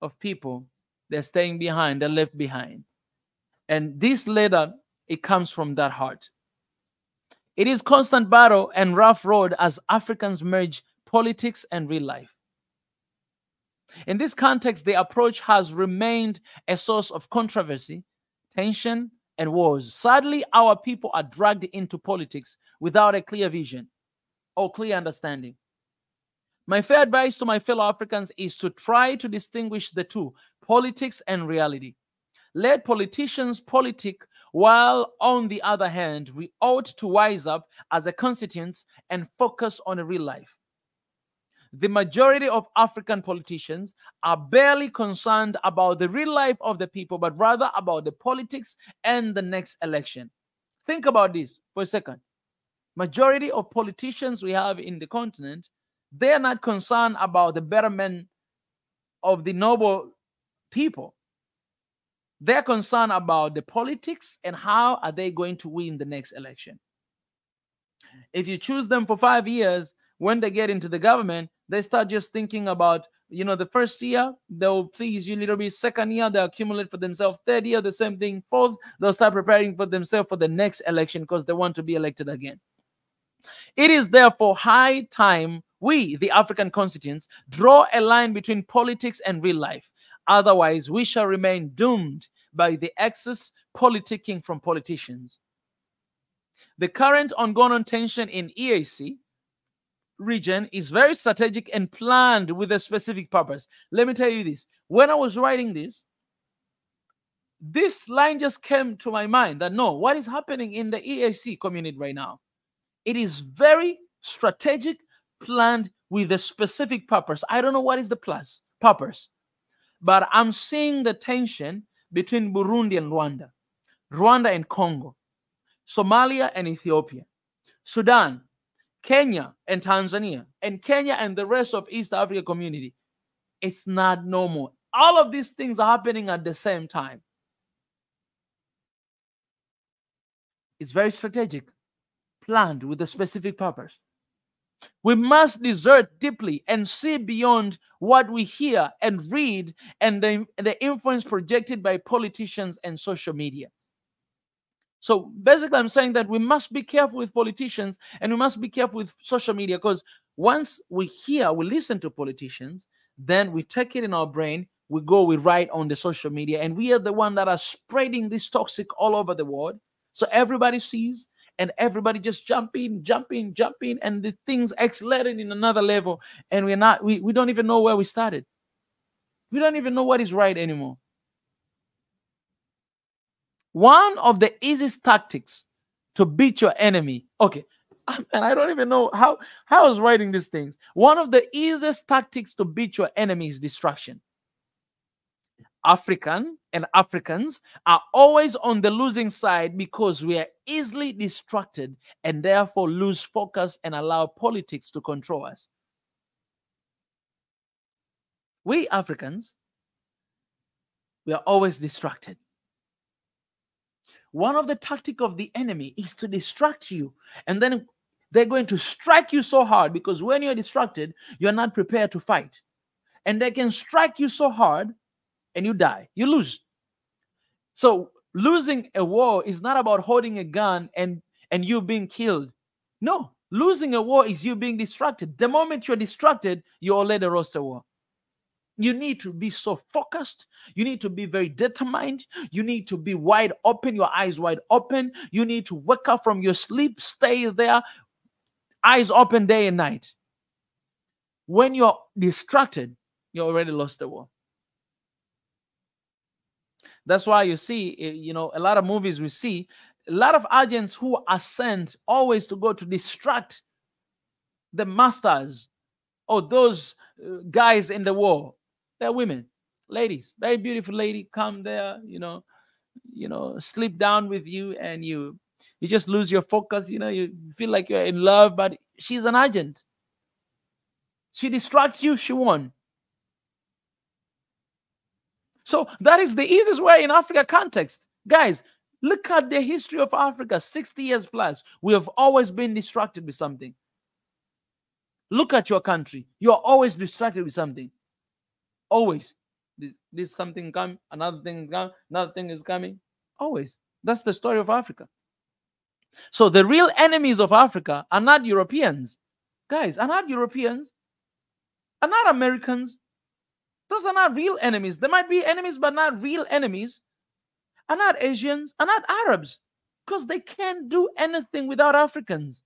Speaker 1: of people, they're staying behind, they're left behind. And this letter, it comes from that heart. It is constant battle and rough road as Africans merge politics and real life. In this context, the approach has remained a source of controversy, tension, and wars. Sadly, our people are dragged into politics without a clear vision or clear understanding. My fair advice to my fellow Africans is to try to distinguish the two, politics and reality. Let politicians politic, while on the other hand, we ought to wise up as a constituents and focus on a real life. The majority of African politicians are barely concerned about the real life of the people, but rather about the politics and the next election. Think about this for a second. Majority of politicians we have in the continent, they are not concerned about the betterment of the noble people. They're concerned about the politics and how are they going to win the next election. If you choose them for 5 years, when they get into the government, they start just thinking about, the first year, they'll please you a little bit. Second year, they'll accumulate for themselves. Third year, the same thing. Fourth, they'll start preparing for themselves for the next election because they want to be elected again. It is therefore high time we, the African constituents, draw a line between politics and real life. Otherwise, we shall remain doomed by the excess politicking from politicians. The current ongoing tension in EAC region is very strategic and planned with a specific purpose. Let me tell you this. When I was writing this line just came to my mind that no, what is happening in the EAC community right now? It is very strategic, planned with a specific purpose. I don't know what is the purpose, but I'm seeing the tension between Burundi and Rwanda, Rwanda and Congo, Somalia and Ethiopia, Sudan, Kenya and Tanzania, and Kenya and the rest of East Africa community. It's not normal. All of these things are happening at the same time. It's very strategic, planned with a specific purpose. We must discern deeply and see beyond what we hear and read and the influence projected by politicians and social media. So basically, I'm saying that we must be careful with politicians and we must be careful with social media, because once we listen to politicians, then we take it in our brain, we write on the social media, and we are the one that are spreading this toxic all over the world. So everybody sees, and everybody just jump in, and the things accelerating in another level, and we don't even know where we started. We don't even know what is right anymore. One of the easiest tactics to beat your enemy, okay, and I don't even know how I was writing these things. One of the easiest tactics to beat your enemy is distraction. Africans are always on the losing side because we are easily distracted and therefore lose focus and allow politics to control us. We Africans, we are always distracted. One of the tactics of the enemy is to distract you, and then they're going to strike you so hard, because when you're distracted, you're not prepared to fight. And they can strike you so hard and you die, you lose. So losing a war is not about holding a gun and you being killed. No, losing a war is you being distracted. The moment you're distracted, you already lost a war. You need to be so focused. You need to be very determined. You need to be wide open, your eyes wide open. You need to wake up from your sleep, stay there, eyes open day and night. When you're distracted, you already lost the war. That's why you see, a lot of movies we see, a lot of agents who are sent always to go to distract the masters or those guys in the war. They're women, ladies, very beautiful lady, come there, sleep down with you, and you just lose your focus. You feel like you're in love, but she's an agent. She distracts you, she won. So that is the easiest way in Africa context. Guys, look at the history of Africa, 60 years plus. We have always been distracted with something. Look at your country. You are always distracted with something. Always. This something come, another thing is coming, another thing is coming. Always. That's the story of Africa. So the real enemies of Africa are not Europeans. Guys, are not Europeans, are not Americans. Those are not real enemies. They might be enemies, but not real enemies. Are not Asians, are not Arabs, because they can't do anything without Africans.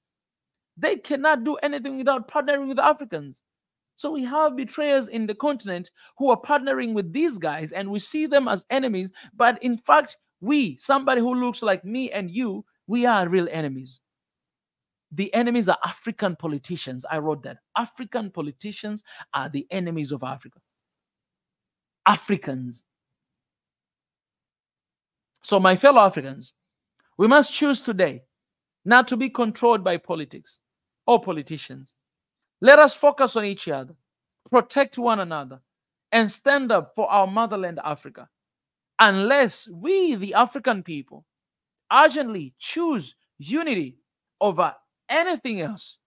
Speaker 1: They cannot do anything without partnering with Africans. So we have betrayers in the continent who are partnering with these guys, and we see them as enemies. But in fact, somebody who looks like me and you, we are real enemies. The enemies are African politicians. I wrote that. African politicians are the enemies of Africa. Africans. So my fellow Africans, we must choose today not to be controlled by politics or politicians. Let us focus on each other, protect one another, and stand up for our motherland, Africa. Unless we, the African people, urgently choose unity over anything else,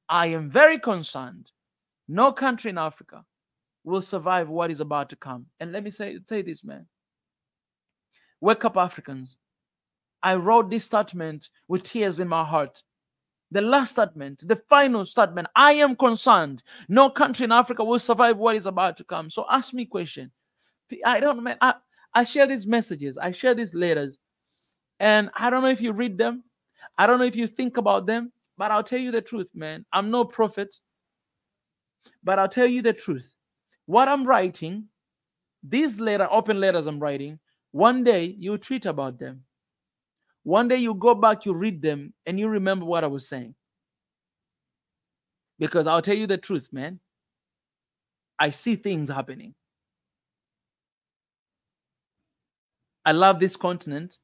Speaker 1: I am very concerned no country in Africa will survive what is about to come. And let me say this, man. Wake up, Africans. I wrote this statement with tears in my heart. The last statement, the final statement. I am concerned no country in Africa will survive what is about to come. So ask me a question. I share these messages. I share these letters. And I don't know if you read them. I don't know if you think about them. But I'll tell you the truth, man. I'm no prophet. But I'll tell you the truth. What I'm writing, these open letters I'm writing, one day you tweet about them. One day you go back, you read them, and you remember what I was saying. Because I'll tell you the truth, man. I see things happening. I love this continent,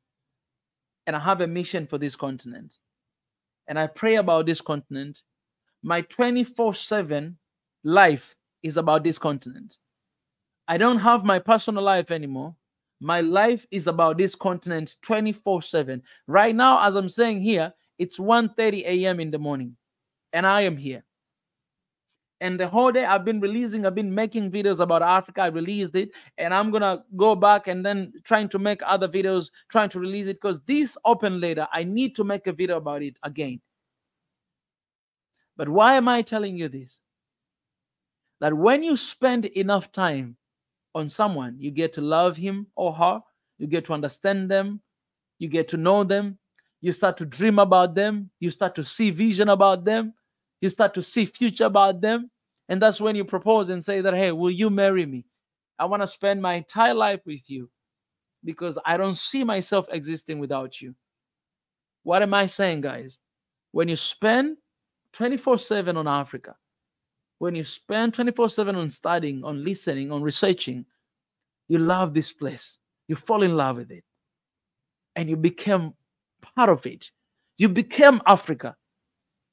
Speaker 1: and I have a mission for this continent. And I pray about this continent. My 24/7 life is about this continent. I don't have my personal life anymore. My life is about this continent 24/7. Right now, as I'm saying here, it's 1:30 a.m. in the morning, and I am here. And the whole day I've been making videos about Africa. I released it, and I'm gonna go back and then trying to make other videos, trying to release it, because this open later, I need to make a video about it again. But why am I telling you this? That when you spend enough time on someone, you get to love him or her, you get to understand them, you get to know them, you start to dream about them, you start to see vision about them, you start to see future about them. And that's when you propose and say that, hey, will you marry me? I want to spend my entire life with you because I don't see myself existing without you. What am I saying, guys? When you spend 24/7 on Africa, when you spend 24/7 on studying, on listening, on researching, you love this place. You fall in love with it. And you become part of it. You become Africa.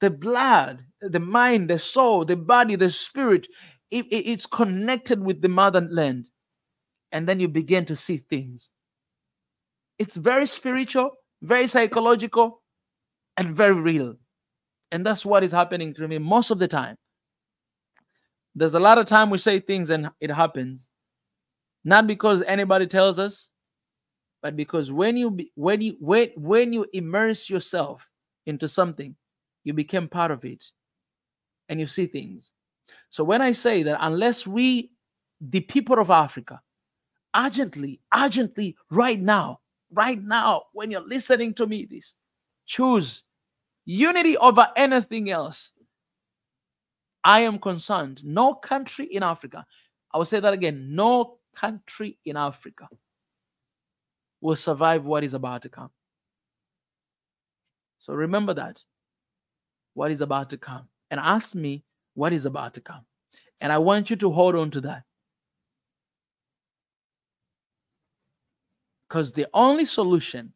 Speaker 1: The blood, the mind, the soul, the body, the spirit, it's connected with the motherland. And then you begin to see things. It's very spiritual, very psychological, and very real. And that's what is happening to me most of the time. There's a lot of time we say things and it happens. Not because anybody tells us, but because when you immerse yourself into something, you become part of it and you see things. So when I say that unless we, the people of Africa, urgently, right now, when you're listening to me, this, choose unity over anything else, I am concerned. No country in Africa, I will say that again, no country in Africa will survive what is about to come. So remember that. What is about to come. And ask me what is about to come. And I want you to hold on to that. Because the only solution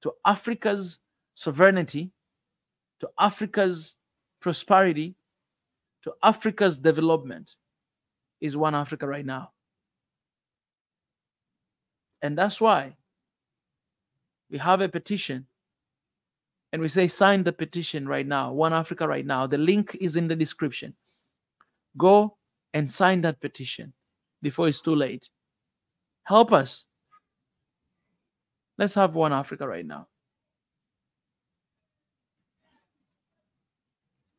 Speaker 1: to Africa's sovereignty, to Africa's prosperity, to Africa's development is one Africa right now. And that's why we have a petition. And we say, sign the petition right now. One Africa right now. The link is in the description. Go and sign that petition before it's too late. Help us. Let's have one Africa right now.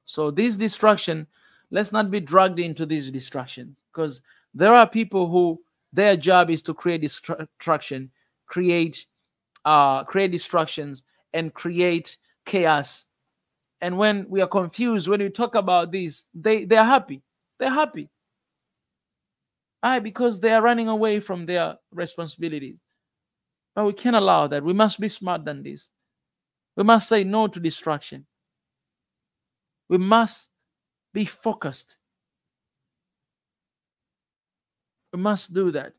Speaker 1: So this destruction, let's not be dragged into these distractions, because there are people who their job is to create destruction, create distractions, and create chaos. And when we are confused, when we talk about this, they're happy. They're happy. Why? Because they are running away from their responsibilities. But we can't allow that. We must be smart than this. We must say no to distraction. We must be focused. We must do that.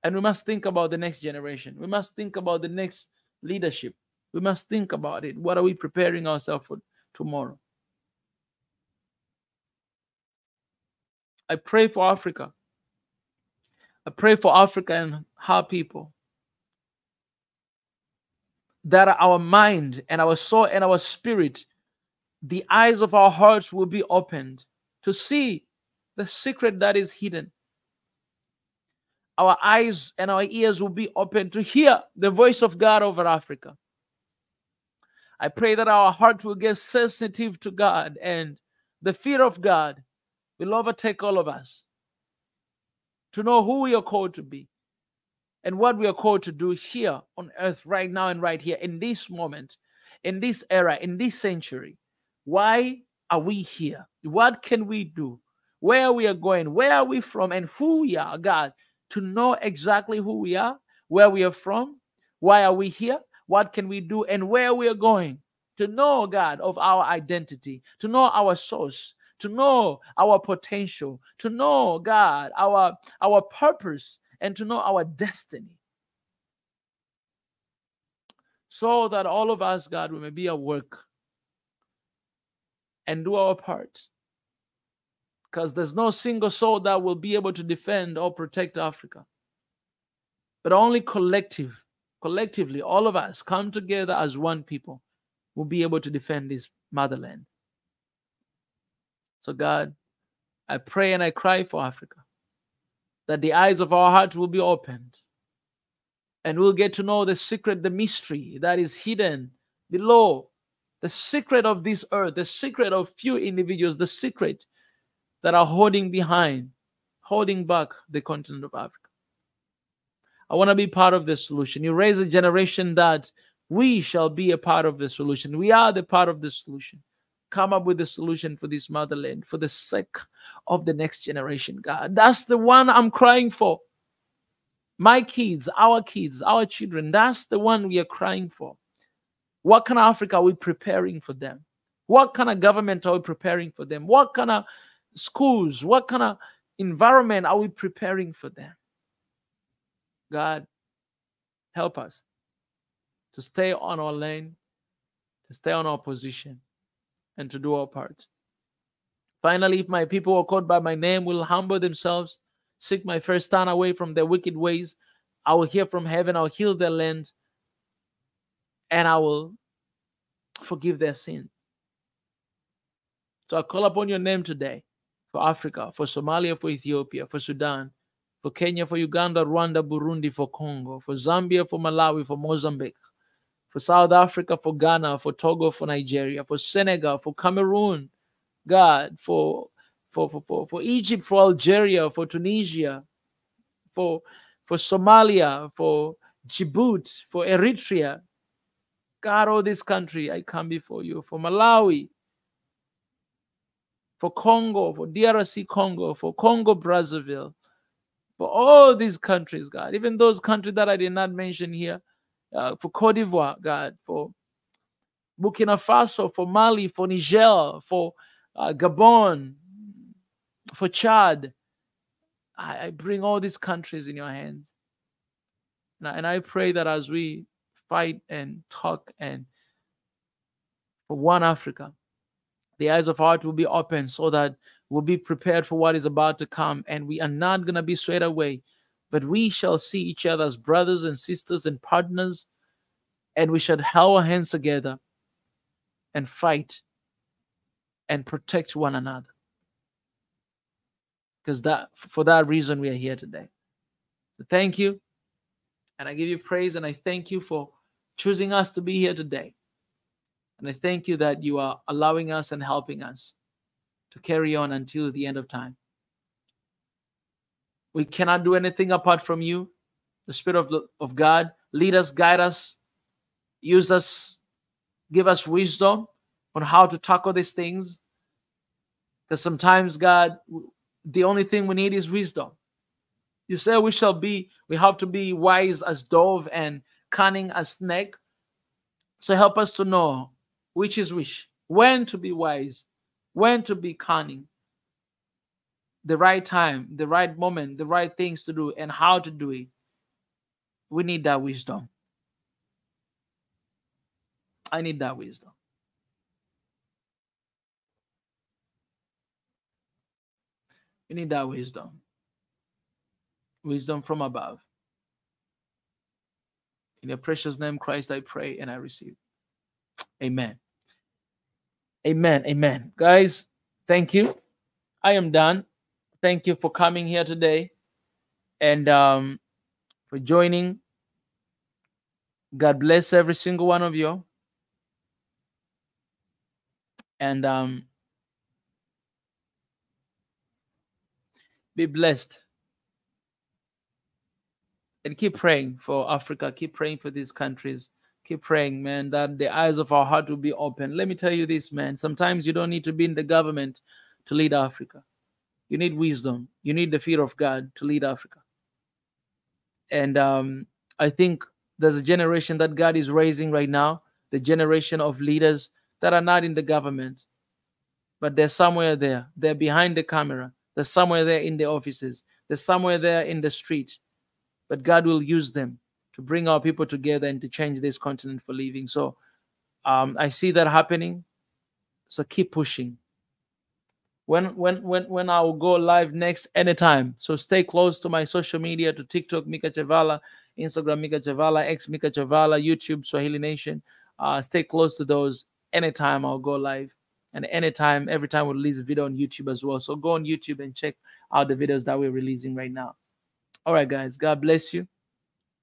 Speaker 1: And we must think about the next generation. We must think about the next leadership. We must think about it. What are we preparing ourselves for tomorrow? I pray for Africa. I pray for Africa and her people, that our mind and our soul and our spirit, the eyes of our hearts will be opened to see the secret that is hidden. Our eyes and our ears will be open to hear the voice of God over Africa. I pray that our heart will get sensitive to God, and the fear of God will overtake all of us, to know who we are called to be and what we are called to do here on earth right now and right here in this moment, in this era, in this century. Why are we here? What can we do? Where we are going? Where are we from? And who we are, God, to know exactly who we are, where we are from, why are we here, what can we do, and where we are going. to know, God, of our identity, to know our source, to know our potential, to know, God, our purpose, and to know our destiny. So that all of us, God, we may be at work and do our part. Because there's no single soul that will be able to defend or protect Africa. But only collectively, all of us come together as one people will be able to defend this motherland. So God, I pray and I cry for Africa, that the eyes of our heart will be opened and we'll get to know the secret, the mystery that is hidden below, the secret of this earth, the secret of few individuals, the secret that are holding back the continent of Africa. I want to be part of the solution. You raise a generation that we shall be a part of the solution. We are the part of the solution. Come up with the solution for this motherland, for the sake of the next generation, God. That's the one I'm crying for. My kids, our children, that's the one we are crying for. What kind of Africa are we preparing for them? What kind of government are we preparing for them? What kind of schools, what kind of environment are we preparing for them? God, help us to stay on our lane, to stay on our position, and to do our part. Finally, if my people who are called by my name will humble themselves, seek my face, turn away from their wicked ways, I will hear from heaven, I will heal their land, and I will forgive their sin. So I call upon your name today for Africa, for Somalia, for Ethiopia, for Sudan, for Kenya, for Uganda, Rwanda, Burundi, for Congo, for Zambia, for Malawi, for Mozambique, for South Africa, for Ghana, for Togo, for Nigeria, for Senegal, for Cameroon, God, for Egypt, for Algeria, for Tunisia, for Somalia, for Djibouti, for Eritrea. God, all this country, I come before you. For Malawi, for Congo, for DRC Congo, for Congo Brazzaville, for all these countries, God, even those countries that I did not mention here, for Cote d'Ivoire, God, for Burkina Faso, for Mali, for Niger, for Gabon, for Chad. I bring all these countries in your hands. And I pray that as we fight and talk and for one Africa, the eyes of our heart will be open so that we'll be prepared for what is about to come. And we are not going to be swayed away, but we shall see each other as brothers and sisters and partners. And we should hold our hands together and fight and protect one another. Because for that reason, we are here today. So thank you. And I give you praise and I thank you for choosing us to be here today. And I thank you that you are allowing us and helping us to carry on until the end of time. We cannot do anything apart from you. The Spirit of God, lead us, guide us, use us, give us wisdom on how to tackle these things. Because sometimes, God, the only thing we need is wisdom. You say we have to be wise as dove and cunning as snake. So help us to know which is which, when to be wise, when to be cunning, the right time, the right moment, the right things to do, and how to do it. We need that wisdom. I need that wisdom. We need that wisdom. Wisdom from above. In your precious name, Christ, I pray and I receive. Amen. Amen. Amen. Guys, thank you. I am done. Thank you for coming here today and for joining. God bless every single one of you. And be blessed. And keep praying for Africa. Keep praying for these countries. Keep praying, man, that the eyes of our heart will be open. Let me tell you this, man. Sometimes you don't need to be in the government to lead Africa. You need wisdom. You need the fear of God to lead Africa. And I think there's a generation that God is raising right now. the generation of leaders that are not in the government, but they're somewhere there. They're behind the camera. They're somewhere there in the offices. They're somewhere there in the street. But God will use them to bring our people together and to change this continent for living. So I see that happening. So keep pushing. When I will go live next, anytime. So stay close to my social media, to TikTok, Mika Chavala, Instagram, Mika Chavala, X, Mika Chavala, YouTube, Swahili Nation. Stay close to those. Anytime I'll go live. And anytime, every time we'll release a video on YouTube as well. So go on YouTube and check out the videos that we're releasing right now. All right, guys. God bless you.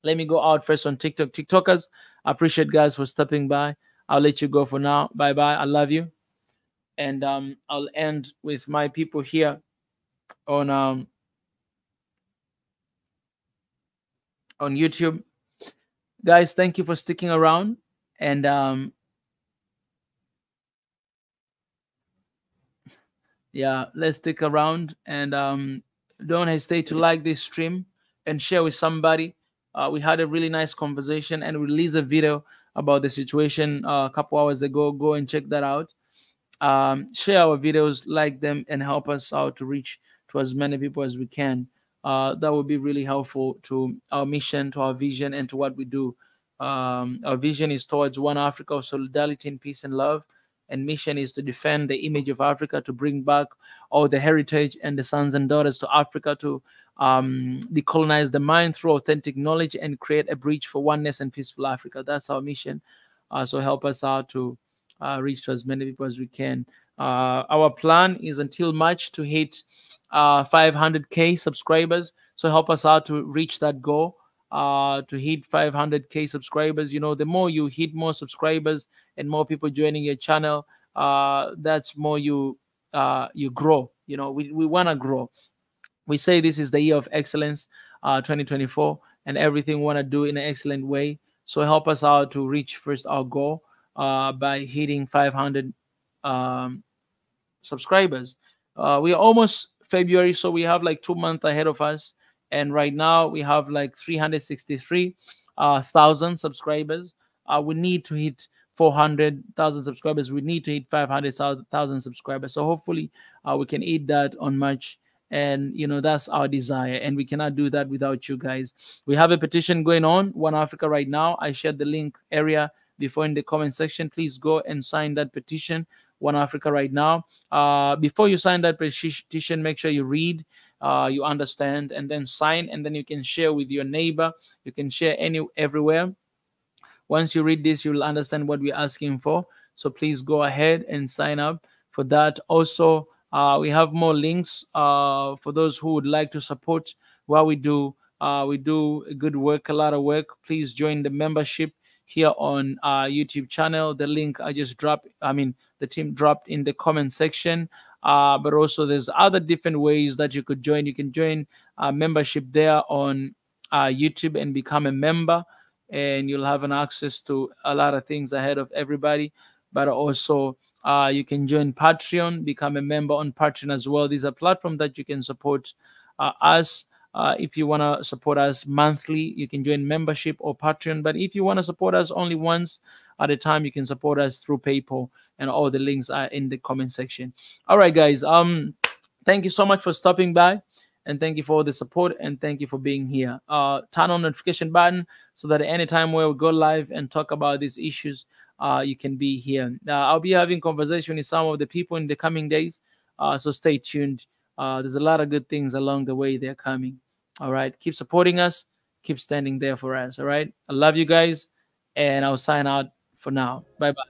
Speaker 1: Let me go out first on TikTok. TikTokers, I appreciate guys for stopping by. I'll let you go for now. Bye-bye. I love you. And I'll end with my people here on YouTube. Guys, thank you for sticking around. And yeah, let's stick around. And don't hesitate to like this stream and share with somebody. We had a really nice conversation and released a video about the situation a couple hours ago. Go and check that out. Share our videos, like them, and help us out to reach to as many people as we can. That would be really helpful to our mission, to our vision, and to what we do. Our vision is towards one Africa of solidarity and peace and love. And mission is to defend the image of Africa, to bring back all the heritage and the sons and daughters to Africa, to decolonize the mind through authentic knowledge and create a bridge for oneness and peaceful Africa. That's our mission. So help us out to reach to as many people as we can. Our plan is until March to hit 500K subscribers. So help us out to reach that goal. To hit 500K subscribers. You know, the more you hit more subscribers and more people joining your channel, that's more you grow. You know, we want to grow. We say this is the year of excellence, 2024, and everything we want to do in an excellent way. So help us out to reach first our goal by hitting 500 subscribers. We are almost February, so we have like 2 months ahead of us. And right now we have like 363,000 subscribers. We need to hit 400,000 subscribers. We need to hit 500,000 subscribers. So hopefully we can hit that on March. And, you know, that's our desire. And we cannot do that without you guys. We have a petition going on, One Africa right now. I shared the link area before in the comment section. Please go and sign that petition, One Africa right now. Before you sign that petition, make sure you read, you understand, and then sign, and then you can share with your neighbor. You can share everywhere. Once you read this, you'll understand what we're asking for. So please go ahead and sign up for that. Also, we have more links for those who would like to support what we do. We do good work, a lot of work. Please join the membership here on our YouTube channel. The link I just dropped, the team dropped in the comment section. But also there's other different ways that you could join. You can join membership there on YouTube and become a member, and you'll have an access to a lot of things ahead of everybody. But also you can join Patreon, become a member on Patreon as well. These are platforms that you can support us. If you want to support us monthly, you can join membership or Patreon. But if you want to support us only once at a time, you can support us through PayPal, and all the links are in the comment section. All right, guys. Thank you so much for stopping by, and thank you for all the support, and thank you for being here. Turn on notification button so that anytime where we go live and talk about these issues, you can be here. I'll be having conversation with some of the people in the coming days, so stay tuned. There's a lot of good things along the way they're coming. All right, keep supporting us, keep standing there for us. All right, I love you guys, and I'll sign out for now. Bye bye.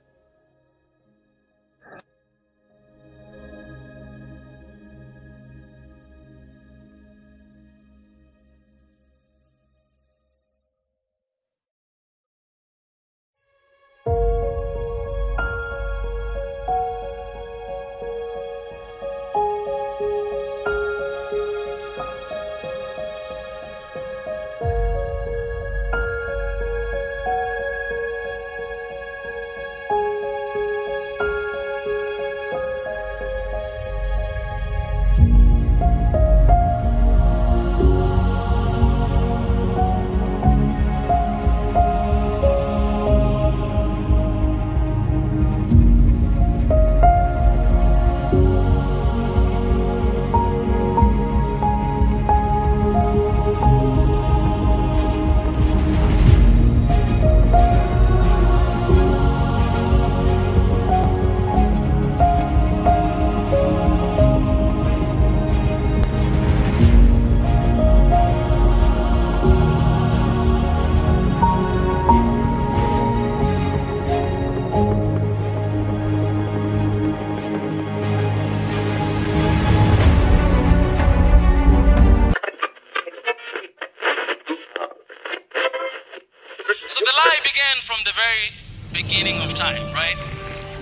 Speaker 1: began from the very beginning of time, right?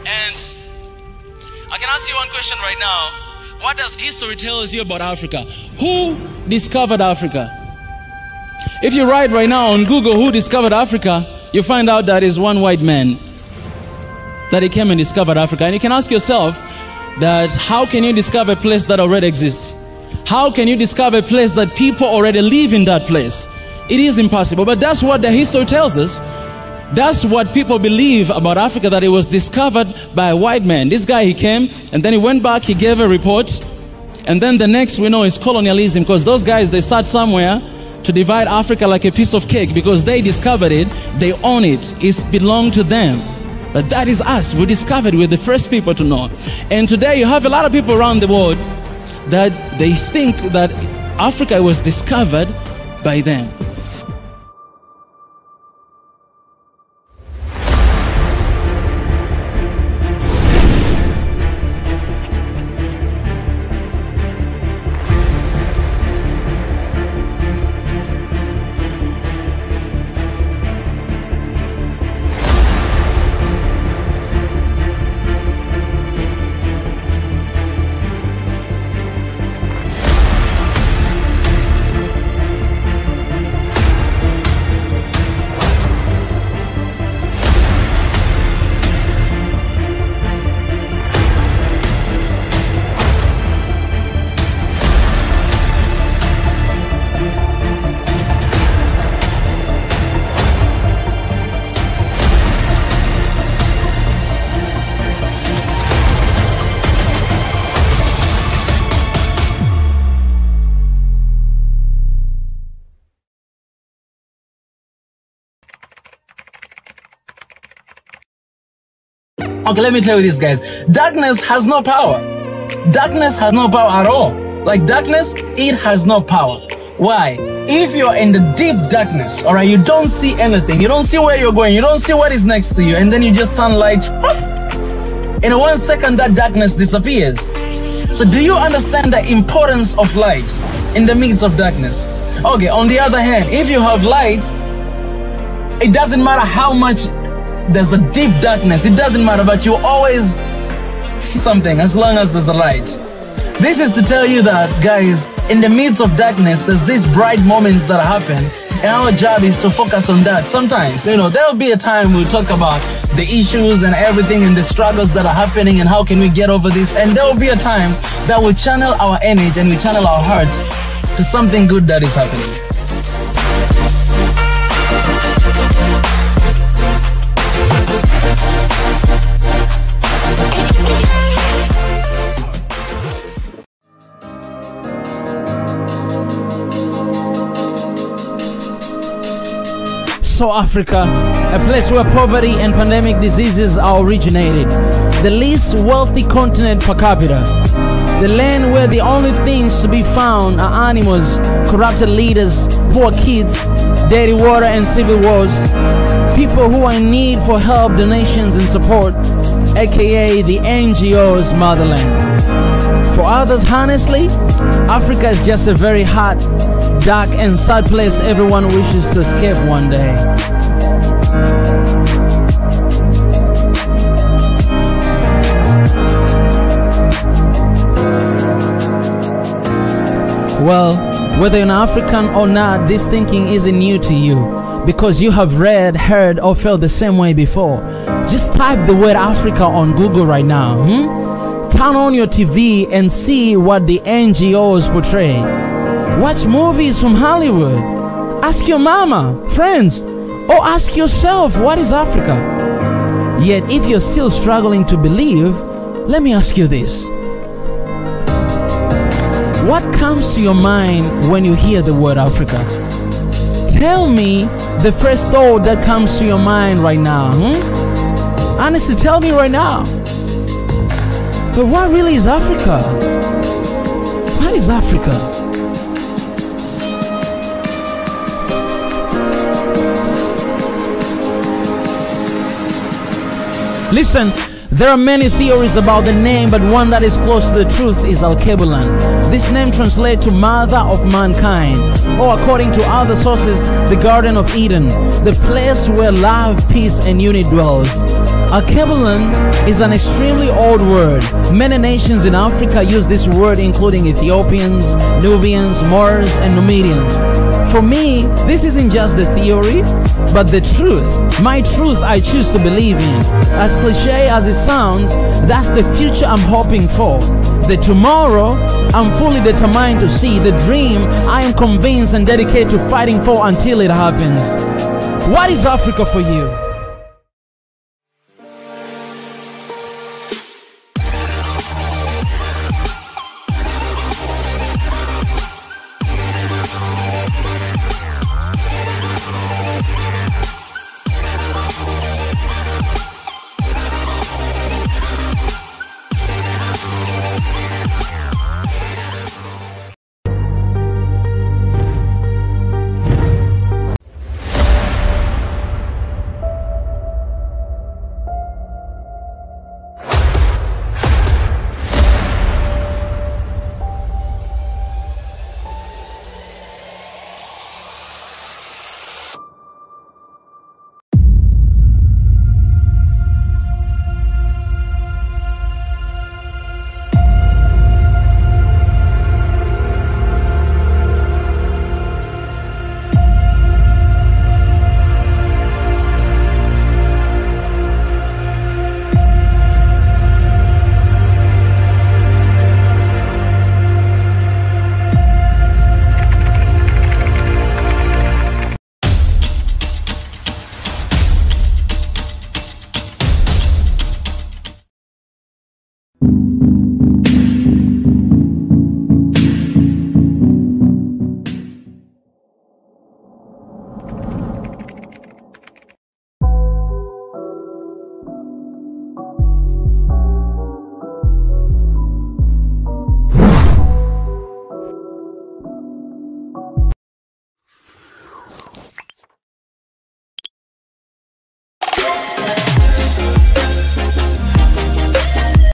Speaker 1: And I can ask you one question right now. What does history tell you about Africa? Who discovered Africa? If you write right now on Google who discovered Africa, you find out that is one white man that he came and discovered Africa. And you can ask yourself that how can you discover a place that already exists? How can you discover a place that people already live in that place? It is impossible, but that's what the history tells us. That's what people believe about Africa, that it was discovered by a white man. This guy, he came, and then he went back, he gave a report, and then the next we know is colonialism, because those guys, they sat somewhere to divide Africa like a piece of cake, because they discovered it, they own it, it belonged to them. But that is us. We discovered, we're the first people to know. And today you have a lot of people around the world that they think that Africa was discovered by them. Okay, let me tell you this, guys. Darkness has no power. Darkness has no power at all. Like darkness, it has no power. Why? If you're in the deep darkness, all right, you don't see anything. You don't see where you're going. You don't see what is next to you. And then you just turn light. In 1 second, that darkness disappears. So do you understand the importance of light in the midst of darkness? Okay, on the other hand, if you have light, it doesn't matter how much there's a deep darkness, it doesn't matter, but you always see something as long as there's a light. This is to tell you that, guys, in the midst of darkness, there's these bright moments that happen, and our job is to focus on that. Sometimes, you know, there'll be a time we'll talk about the issues and everything and the struggles that are happening and how can we get over this, and there'll be a time that we'll channel our energy and we channel our hearts to something good that is happening. So Africa, a place where poverty and pandemic diseases are originated, the least wealthy continent per capita, the land where the only things to be found are animals, corrupted leaders, poor kids, dirty water and civil wars, people who are in need for help, donations and support, aka the NGO's motherland. For others, honestly, Africa is just a very hot, dark and sad place everyone wishes to escape one day. Well, whether you're an African or not, this thinking isn't new to you, because you have read, heard or felt the same way before. Just type the word Africa on Google right now. Turn on your TV and see what the NGOs portray. Watch movies from Hollywood. Ask your mama, friends, or ask yourself, what is Africa? Yet if you're still struggling to believe, let me ask you this. What comes to your mind when you hear the word Africa? Tell me the first thought that comes to your mind right now. Honestly, tell me right now. But what really is Africa? What is Africa? Listen, There are many theories about the name, but one that is close to the truth is Al-Kebulan. This name translates to Mother of Mankind, or according to other sources, the Garden of Eden, the place where love, peace, and unity dwells. Al-Kebulan is an extremely old word. Many nations in Africa use this word, including Ethiopians, Nubians, Moors, and Numidians. For me, this isn't just the theory, but the truth. My truth I choose to believe in. As cliche as it sounds, that's the future I'm hoping for. The tomorrow I'm fully determined to see. The dream I am convinced and dedicated to fighting for until it happens. What is Africa for you?